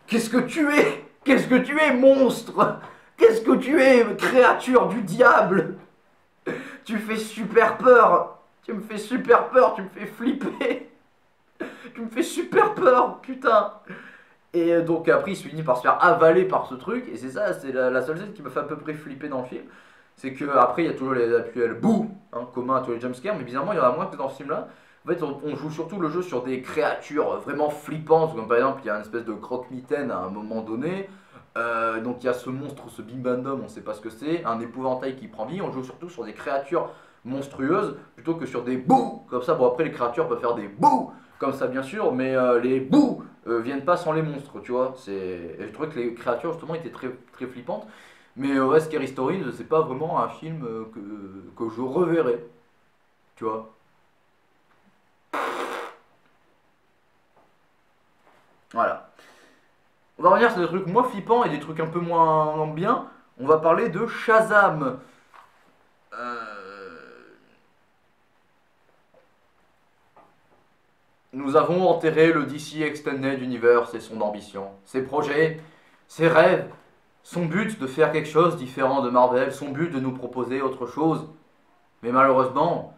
qu'est-ce que tu es? Qu'est-ce que tu es, monstre? Qu'est-ce que tu es, créature du diable? Tu fais super peur. Tu me fais super peur. Tu me fais flipper. Tu me fais super peur, putain. Et donc après il se finit par se faire avaler par ce truc. Et c'est ça, c'est la seule scène qui me fait à peu près flipper dans le film. C'est que après il y a toujours les actuels bouh, hein, communs à tous les jumpscares. Mais bizarrement il y en a moins que dans ce film là. En fait on joue surtout le jeu sur des créatures vraiment flippantes. Comme par exemple il y a une espèce de croque-mitaine à un moment donné. Donc il y a ce monstre, ce bimbandom, on sait pas ce que c'est. Un épouvantail qui prend vie. On joue surtout sur des créatures monstrueuses plutôt que sur des bouh. Comme ça, bon après les créatures peuvent faire des bouh comme ça bien sûr. Mais les bouh viennent pas sans les monstres, tu vois. Et je trouvais que les créatures justement étaient très, très flippantes. Mais ouais, Scary Stories, c'est pas vraiment un film que je reverrai, tu vois. Voilà. On va revenir sur des trucs moins flippants et des trucs un peu moins bien. On va parler de Shazam. Euh, Nous avons enterré le DC Extended Universe et son ambition, ses projets, ses rêves, son but de faire quelque chose différent de Marvel, son but de nous proposer autre chose. Mais malheureusement,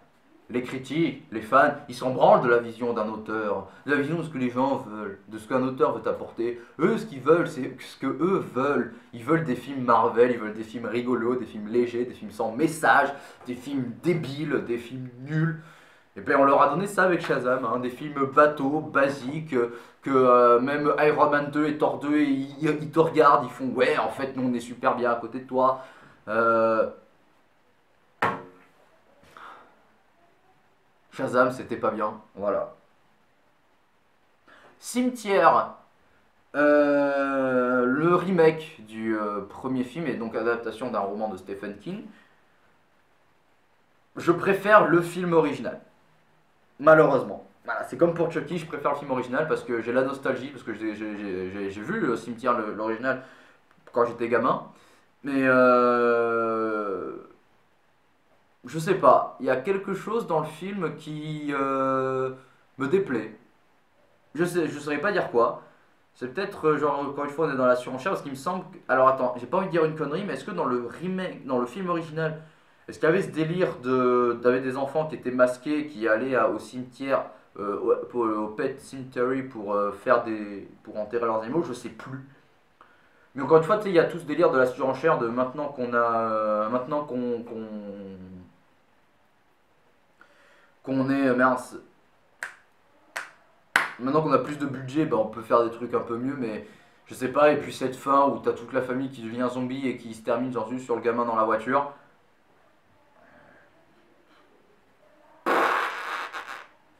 les critiques, les fans, ils s'en branlent de la vision d'un auteur, de la vision de ce que les gens veulent, de ce qu'un auteur veut apporter. Eux, ce qu'ils veulent, c'est ce que eux veulent. Ils veulent des films Marvel, ils veulent des films rigolos, des films légers, des films sans message, des films débiles, des films nuls. Et bien on leur a donné ça avec Shazam, hein, des films bateaux, basiques, que même Iron Man 2 et Thor 2, ils te regardent, ils font ouais, en fait, nous on est super bien à côté de toi. Euh, Shazam, c'était pas bien, voilà. Cimetière, le remake du premier film, et donc adaptation d'un roman de Stephen King. Je préfère le film original. Malheureusement. Voilà, c'est comme pour Chucky, je préfère le film original parce que j'ai la nostalgie, parce que j'ai vu le cimetière, l'original, quand j'étais gamin. Mais je sais pas, il y a quelque chose dans le film qui me déplaît. Je saurais pas dire quoi. C'est peut-être, genre, encore une fois, on est dans la surenchère parce qu'il me semble. Alors attends, j'ai pas envie de dire une connerie, mais est-ce que dans le remake, dans le film original, est-ce qu'il y avait ce délire d'avait des enfants qui étaient masqués, qui allaient au cimetière, au Pet Cemetery pour pour enterrer leurs animaux? Je sais plus. Mais encore une fois, tu sais, il y a tout ce délire de la surenchère de maintenant qu'on a, maintenant qu'on est mince. Maintenant qu'on a plus de budget, bah, on peut faire des trucs un peu mieux, mais je sais pas. Et puis cette fin où t'as toute la famille qui devient zombie et qui se termine genre juste sur le gamin dans la voiture.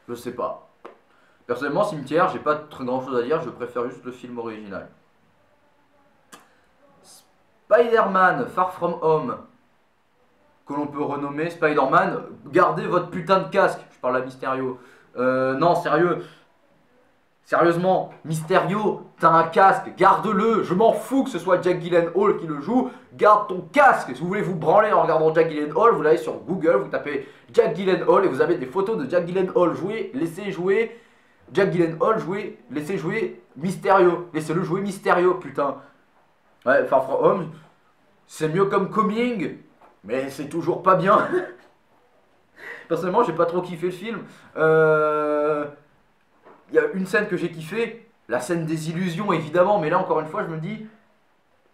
Je sais pas. Personnellement, Cimetière, j'ai pas très grand chose à dire, je préfère juste le film original. Spider-Man Far From Home, que l'on peut renommer Spider-Man, gardez votre putain de casque. Je parle à Mysterio. Non, sérieux, Sérieusement, Mysterio, t'as un casque, garde-le. Je m'en fous que ce soit Jack Gyllenhaal qui le joue. Garde ton casque. Si vous voulez vous branler en regardant Jack Gyllenhaal, vous allez sur Google, vous tapez Jack Gyllenhaal et vous avez des photos de Jack Gyllenhaal jouer. Laissez jouer Jack Gyllenhaal jouer. Laissez jouer Mysterio. Laissez-le jouer Mysterio, putain. Ouais, Far From Home, c'est mieux comme Coming, mais c'est toujours pas bien. Personnellement, j'ai pas trop kiffé le film. Il y a une scène que j'ai kiffé, la scène des illusions évidemment, mais là encore une fois je me dis,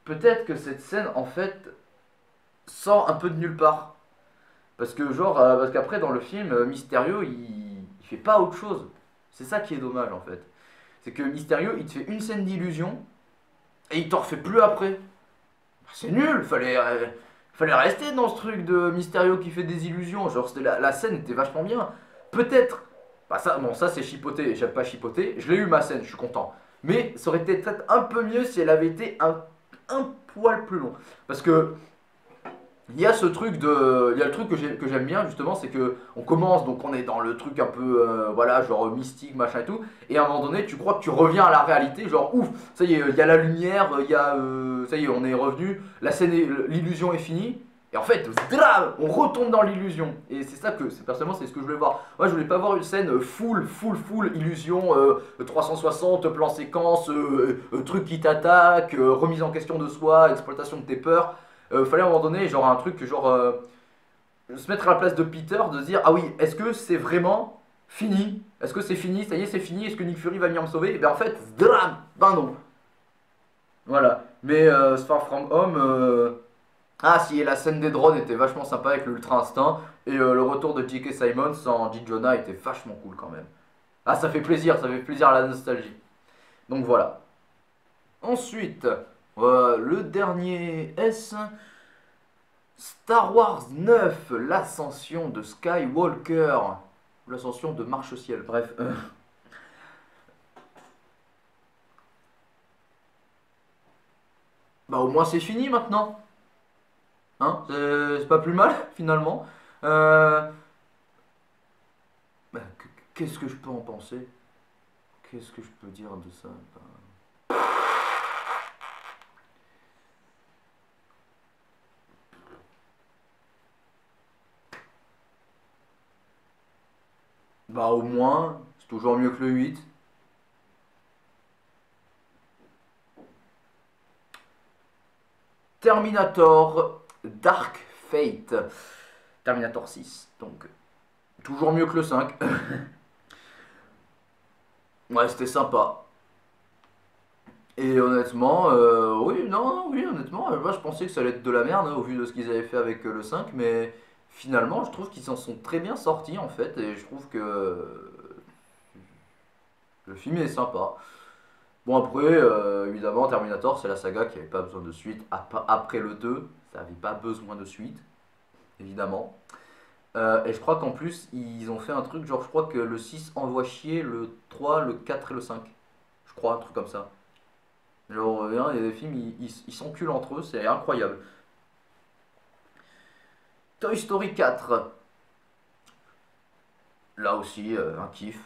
peut-être que cette scène en fait sort un peu de nulle part. Parce que genre, parce qu'après dans le film, Mysterio il fait pas autre chose. C'est ça qui est dommage en fait. C'est que Mysterio il te fait une scène d'illusion et il t'en refait plus après. C'est nul, fallait rester dans ce truc de Mysterio qui fait des illusions. Genre la scène était vachement bien. Peut-être. Bah ça, bon, ça c'est chipoté, j'aime pas chipoter. Je l'ai eu ma scène, je suis content. Mais ça aurait été peut-être un peu mieux si elle avait été un poil plus long. Parce que il y a ce truc de. Il y a le truc que j'aime bien justement, c'est que on commence, donc on est dans le truc un peu voilà, genre mystique, machin et tout. Et à un moment donné, tu crois que tu reviens à la réalité, genre ouf, ça y est, il y a la lumière, il y a. Ça y est, on est revenu, la scène l'illusion est finie. Et en fait, drame, on retombe dans l'illusion. Et c'est ça que, personnellement, c'est ce que je voulais voir. Moi, je voulais pas voir une scène full illusion, 360, plan séquence, truc qui t'attaque, remise en question de soi, exploitation de tes peurs. Fallait à un moment donné, genre un truc, genre se mettre à la place de Peter, de se dire ah oui, est-ce que c'est vraiment fini? Est-ce que c'est fini? Ça y est, c'est fini? Est-ce que Nick Fury va venir me sauver? Et ben en fait, drame, ben non. Voilà. Mais Far From Home, ah si, et la scène des drones était vachement sympa avec l'Ultra Instinct et le retour de J.K. Simmons en J. Jonah était vachement cool quand même. Ah, ça fait plaisir à la nostalgie. Donc voilà. Ensuite, le dernier S. Star Wars 9, l'ascension de Skywalker, l'ascension de Marche-Ciel, bref. Bah au moins c'est fini maintenant, hein, c'est pas plus mal finalement. Euh, bah, qu'est-ce que je peux en penser? Qu'est-ce que je peux dire de ça? Bah au moins, c'est toujours mieux que le 8. Terminator Dark Fate. Terminator 6, donc toujours mieux que le 5. Ouais, c'était sympa. Et honnêtement, oui, non, oui, honnêtement, moi je pensais que ça allait être de la merde hein, au vu de ce qu'ils avaient fait avec le 5, mais finalement je trouve qu'ils s'en sont très bien sortis en fait, et je trouve que le film est sympa. Bon après, évidemment, Terminator c'est la saga qui avait pas besoin de suite, après le 2, ça avait pas besoin de suite, évidemment. Et je crois qu'en plus ils ont fait un truc, genre je crois que le 6 envoie chier le 3, le 4 et le 5. Je crois, un truc comme ça. Genre, il y a des films, ils s'enculent entre eux, c'est incroyable. Toy Story 4, là aussi, un kiff.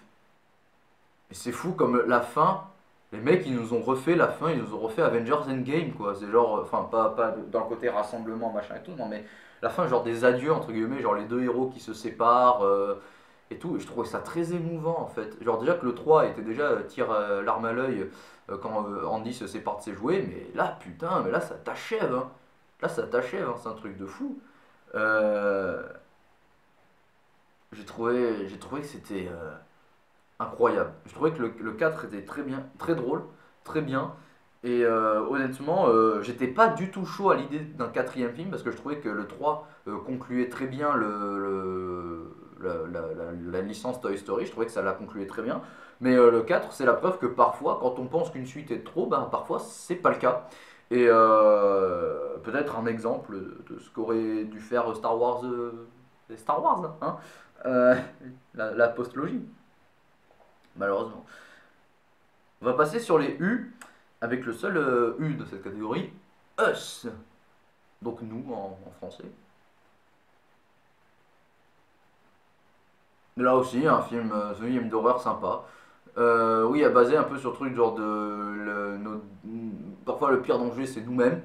Et c'est fou comme la fin, les mecs ils nous ont refait la fin, ils nous ont refait Avengers Endgame quoi. C'est genre, enfin pas dans le côté rassemblement machin et tout, non mais la fin genre des adieux entre guillemets, genre les deux héros qui se séparent et tout. Et je trouvais ça très émouvant en fait. Genre déjà que le 3 était déjà tire l'arme à l'œil quand Andy se sépare de ses jouets, mais là putain, mais là ça t'achève. Hein. Là ça t'achève, hein, c'est un truc de fou. Euh, j'ai trouvé que c'était incroyable. Je trouvais que le 4 était très bien, très drôle, très bien. Et honnêtement, j'étais pas du tout chaud à l'idée d'un quatrième film parce que je trouvais que le 3 concluait très bien la licence Toy Story. Je trouvais que ça la concluait très bien. Mais le 4, c'est la preuve que parfois, quand on pense qu'une suite est trop, ben, parfois c'est pas le cas. Et peut-être un exemple de ce qu'aurait dû faire Star Wars, Star Wars, hein, euh, la postlogie, malheureusement. On va passer sur les U, avec le seul U de cette catégorie, Us. Donc nous en français. Là aussi, un film d'horreur sympa. Oui, à baser un peu sur le truc genre parfois le pire danger c'est nous-mêmes.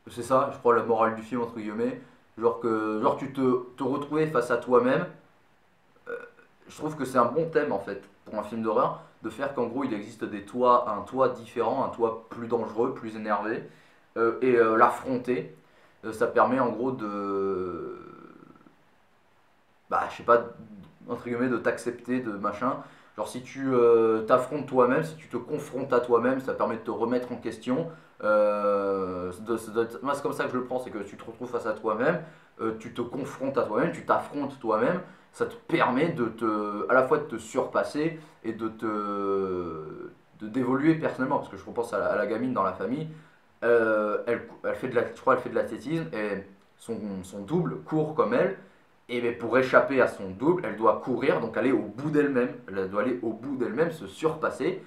C'est ça, je crois, la morale du film, entre guillemets. Genre tu te retrouver face à toi-même. Je trouve que c'est un bon thème en fait pour un film d'horreur de faire qu'en gros il existe un toit différent, un toit plus dangereux, plus énervé, l'affronter, ça permet en gros je sais pas, entre guillemets, de t'accepter, de machin. Genre si tu t'affrontes toi-même, si tu te confrontes à toi-même, ça permet de te remettre en question. Moi c'est comme ça que je le prends, c'est que tu te retrouves face à toi-même, tu te confrontes à toi-même, tu t'affrontes toi-même, ça te permet à la fois de te surpasser et d'évoluer personnellement. Parce que je repense à la gamine dans la famille, elle fait je crois elle fait de l'athlétisme et son double court comme elle. Et bien pour échapper à son double, elle doit courir, donc aller au bout d'elle-même. Elle doit aller au bout d'elle-même, se surpasser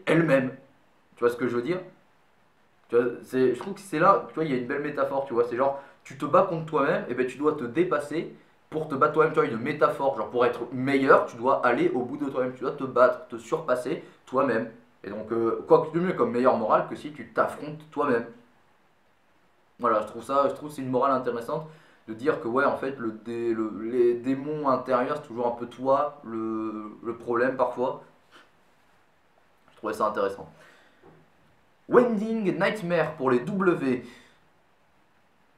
elle-même. Tu vois ce que je veux dire? Tu vois, je trouve que c'est là, tu vois, il y a une belle métaphore, tu vois. C'est genre, tu te bats contre toi-même, et ben tu dois te dépasser pour te battre toi-même. Tu vois, une métaphore, genre pour être meilleur, tu dois aller au bout de toi-même. Tu dois te battre, te surpasser toi-même. Et donc, quoi que de mieux comme meilleure morale que si tu t'affrontes toi-même. Voilà, je trouve que c'est une morale intéressante de dire que ouais, en fait, les démons intérieurs, c'est toujours un peu toi le problème parfois. Je trouvais ça intéressant. Wending Nightmare pour les W.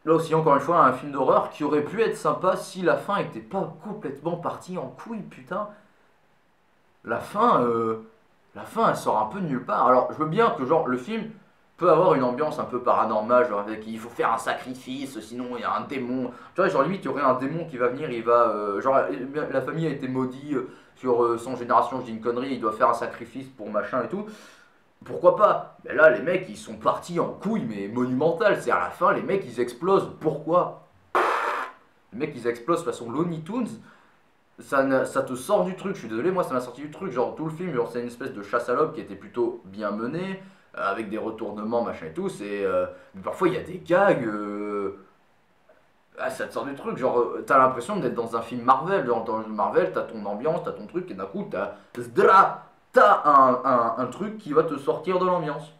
Là aussi, encore une fois, un film d'horreur qui aurait pu être sympa si la fin était pas complètement partie en couille, putain. La fin, euh, la fin, elle sort un peu de nulle part. Alors, je veux bien que genre le film peut avoir une ambiance un peu paranormale, genre avec il faut faire un sacrifice, sinon il y a un démon. Tu vois, genre limite il y aurait un démon qui va venir, il va genre la famille a été maudite sur 100 générations, je dis une connerie, il doit faire un sacrifice pour machin et tout. Pourquoi pas? Mais là, les mecs, ils sont partis en couille, mais monumentale. C'est à la fin, les mecs, ils explosent. Pourquoi? Les mecs, ils explosent façon Looney Tunes. Ça te sort du truc. Je suis désolé, moi, ça m'a sorti du truc. Genre, tout le film, genre, c'est une espèce de chasse à l'homme qui était plutôt bien menée, avec des retournements, machin et tout. Mais parfois, il y a des gags. Ça te sort du truc. Genre, t'as l'impression d'être dans un film Marvel. Genre, dans Marvel, t'as ton ambiance, t'as ton truc, et d'un coup, t'as un truc qui va te sortir de l'ambiance.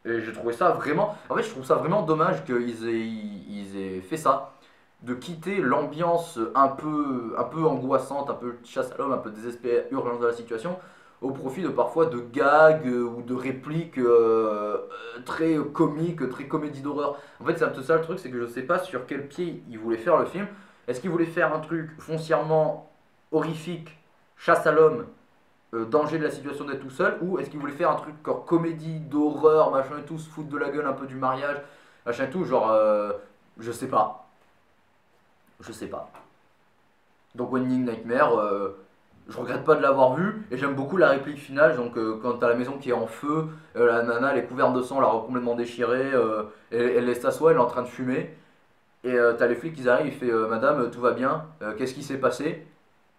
Et j'ai trouvé ça vraiment. En fait, je trouve ça vraiment dommage ils aient fait ça. De quitter l'ambiance un peu angoissante, un peu chasse à l'homme, un peu désespérée, urgence de la situation, au profit de parfois de gags ou de répliques très comiques, très comédie d'horreur. En fait, c'est un peu ça le truc, c'est que je sais pas sur quel pied ils voulaient faire le film. Est-ce qu'ils voulaient faire un truc foncièrement horrifique, chasse à l'homme, danger de la situation d'être tout seul, ou est-ce qu'il voulait faire un truc genre comédie d'horreur, machin et tout, se foutre de la gueule un peu du mariage, machin et tout, genre, je sais pas, je sais pas. Donc Winding Nightmare, je regrette pas de l'avoir vu, et j'aime beaucoup la réplique finale, donc quand t'as la maison qui est en feu, la nana elle est couverte de sang, la robe complètement déchirée, elle laisse s'asseoir, elle est en train de fumer, et t'as les flics qui arrivent, il fait Madame, tout va bien, qu'est-ce qui s'est passé?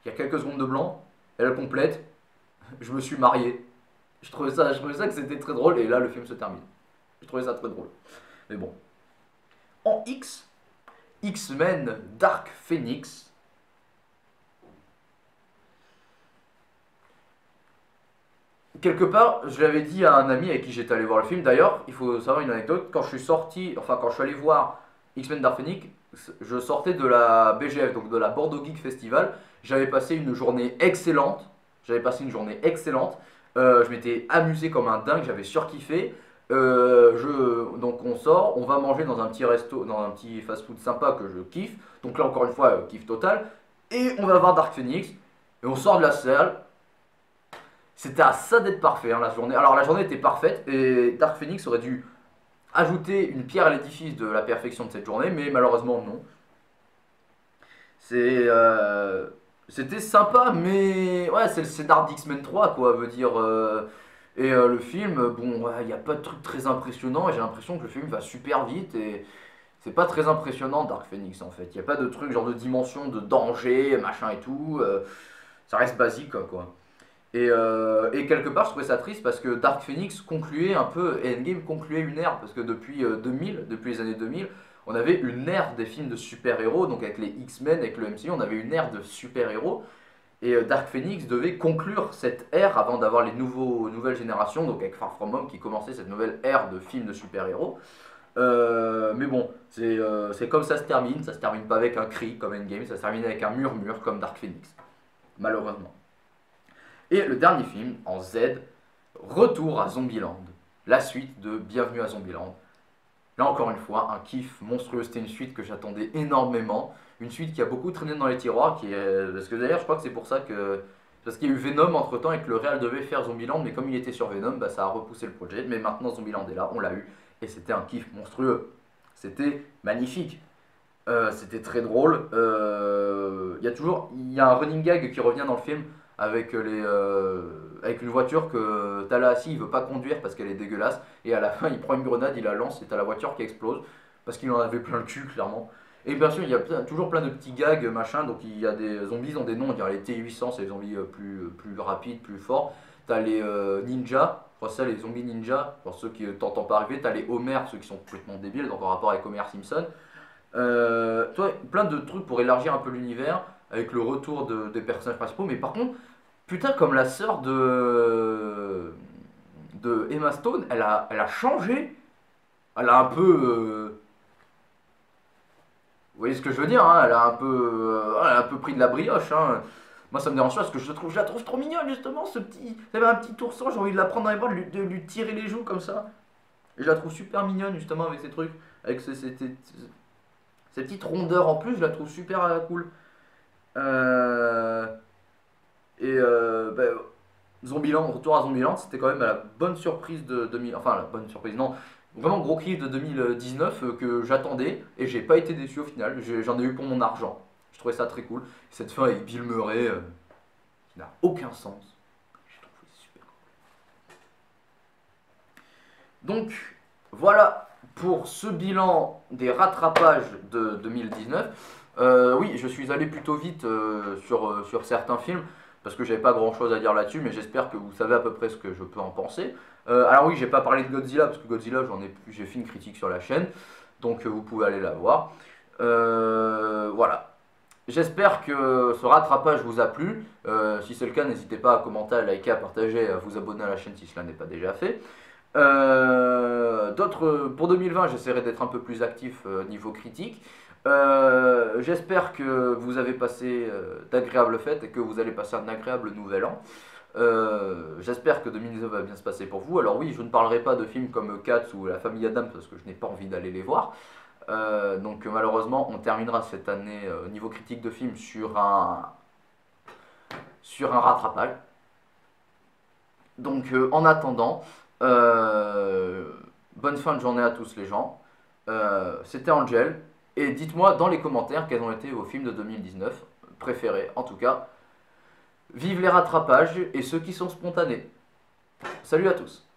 Il y a quelques secondes de blanc, elle complète, je me suis marié. Je trouvais ça que c'était très drôle et là le film se termine. Je trouvais ça très drôle. Mais bon. En X, X-Men Dark Phoenix. Quelque part, je l'avais dit à un ami avec qui j'étais allé voir le film. D'ailleurs, il faut savoir une anecdote. Quand je suis allé voir X-Men Dark Phoenix, je sortais de la BGF, donc de la Bordeaux Geek Festival. J'avais passé une journée excellente. Je m'étais amusé comme un dingue, j'avais surkiffé. Donc on sort, on va manger dans un petit resto, dans un petit fast-food sympa que je kiffe. Donc là encore une fois, kiff total. Et on va voir Dark Phoenix. Et on sort de la salle. C'était à ça d'être parfait la journée. Alors la journée était parfaite et Dark Phoenix aurait dû ajouter une pierre à l'édifice de la perfection de cette journée, mais malheureusement non. C'est C'était sympa, mais ouais, c'est le scénar d'X-Men 3, quoi, veut dire. Le film, bon, il n'y a pas de truc très impressionnant, et j'ai l'impression que le film va super vite, et c'est pas très impressionnant, Dark Phoenix, en fait. Il n'y a pas de truc, genre de dimension, de danger, machin et tout. Ça reste basique, quoi. Et quelque part, je trouvais ça triste parce que Dark Phoenix concluait un peu, et Endgame concluait une ère, parce que depuis 2000, depuis les années 2000, on avait une ère des films de super-héros, donc avec les X-Men, avec le MCU, on avait une ère de super-héros. Et Dark Phoenix devait conclure cette ère avant d'avoir les nouvelles générations, donc avec Far From Home qui commençait cette nouvelle ère de films de super-héros. Mais bon, c'est comme ça se termine pas avec un cri comme Endgame, ça se termine avec un murmure comme Dark Phoenix, malheureusement. Et le dernier film, en Z, Retour à Zombieland, la suite de Bienvenue à Zombieland. Là encore une fois, un kiff monstrueux, c'était une suite que j'attendais énormément, une suite qui a beaucoup traîné dans les tiroirs, parce que d'ailleurs je crois que c'est pour ça que... Parce qu'il y a eu Venom entre temps et que le réal devait faire Zombieland, mais comme il était sur Venom, bah, ça a repoussé le projet. Mais maintenant Zombieland est là, on l'a eu, et c'était un kiff monstrueux. C'était magnifique. C'était très drôle. Il y a un running gag qui revient dans le film avec une voiture que Tallahassee il veut pas conduire parce qu'elle est dégueulasse. Et à la fin, il prend une grenade, il la lance et t'as la voiture qui explose parce qu'il en avait plein le cul, clairement. Et bien sûr, il y a toujours plein de petits gags, machin. Donc il y a des zombies, ils ont des noms. Il y a les T800, c'est les zombies plus rapides, plus forts. T'as les ninjas, je crois ça, les zombies ninjas, pour ceux qui t'entendent pas arriver. T'as les Homer, ceux qui sont complètement débiles, donc en rapport avec Homer Simpson. Toi, plein de trucs pour élargir un peu l'univers avec le retour des personnages principaux. Mais par contre, putain, comme la sœur de Emma Stone, elle a changé. Elle a un peu. Vous voyez ce que je veux dire, hein, elle a un peu pris de la brioche. Hein. Moi, ça me dérange pas parce que je la trouve trop mignonne, justement, ce petit. Elle avait un petit ourson, j'ai envie de la prendre dans les bras, de lui tirer les joues comme ça. Et je la trouve super mignonne, justement, avec ces trucs. Avec ces petites rondeurs en plus, je la trouve super cool. Euh, et Zombieland, Retour à Zombieland, c'était quand même la bonne surprise de 2000. Enfin, la bonne surprise, non. Vraiment gros kiff de 2019 que j'attendais et j'ai pas été déçu au final. J'en ai eu pour mon argent. Je trouvais ça très cool. Cette fin avec Bill Murray qui n'a aucun sens. J'ai trouvé super cool. Donc, voilà pour ce bilan des rattrapages de 2019. Oui, je suis allé plutôt vite sur certains films parce que j'avais pas grand chose à dire là-dessus, mais j'espère que vous savez à peu près ce que je peux en penser. Alors oui, j'ai pas parlé de Godzilla parce que Godzilla, j'ai fait une critique sur la chaîne, donc vous pouvez aller la voir. Voilà. J'espère que ce rattrapage vous a plu. Si c'est le cas, n'hésitez pas à commenter, à liker, à partager, à vous abonner à la chaîne si cela n'est pas déjà fait. Pour 2020, j'essaierai d'être un peu plus actif niveau critique. J'espère que vous avez passé d'agréables fêtes et que vous allez passer un agréable nouvel an. J'espère que 2019 va bien se passer pour vous. Alors oui, je ne parlerai pas de films comme Cats ou La Famille Adams parce que je n'ai pas envie d'aller les voir. Donc malheureusement, on terminera cette année niveau critique de film sur un rattrapage. Donc en attendant, bonne fin de journée à tous les gens. C'était Angel. Et dites-moi dans les commentaires quels ont été vos films de 2019 préférés. En tout cas, vive les rattrapages et ceux qui sont spontanés. Salut à tous.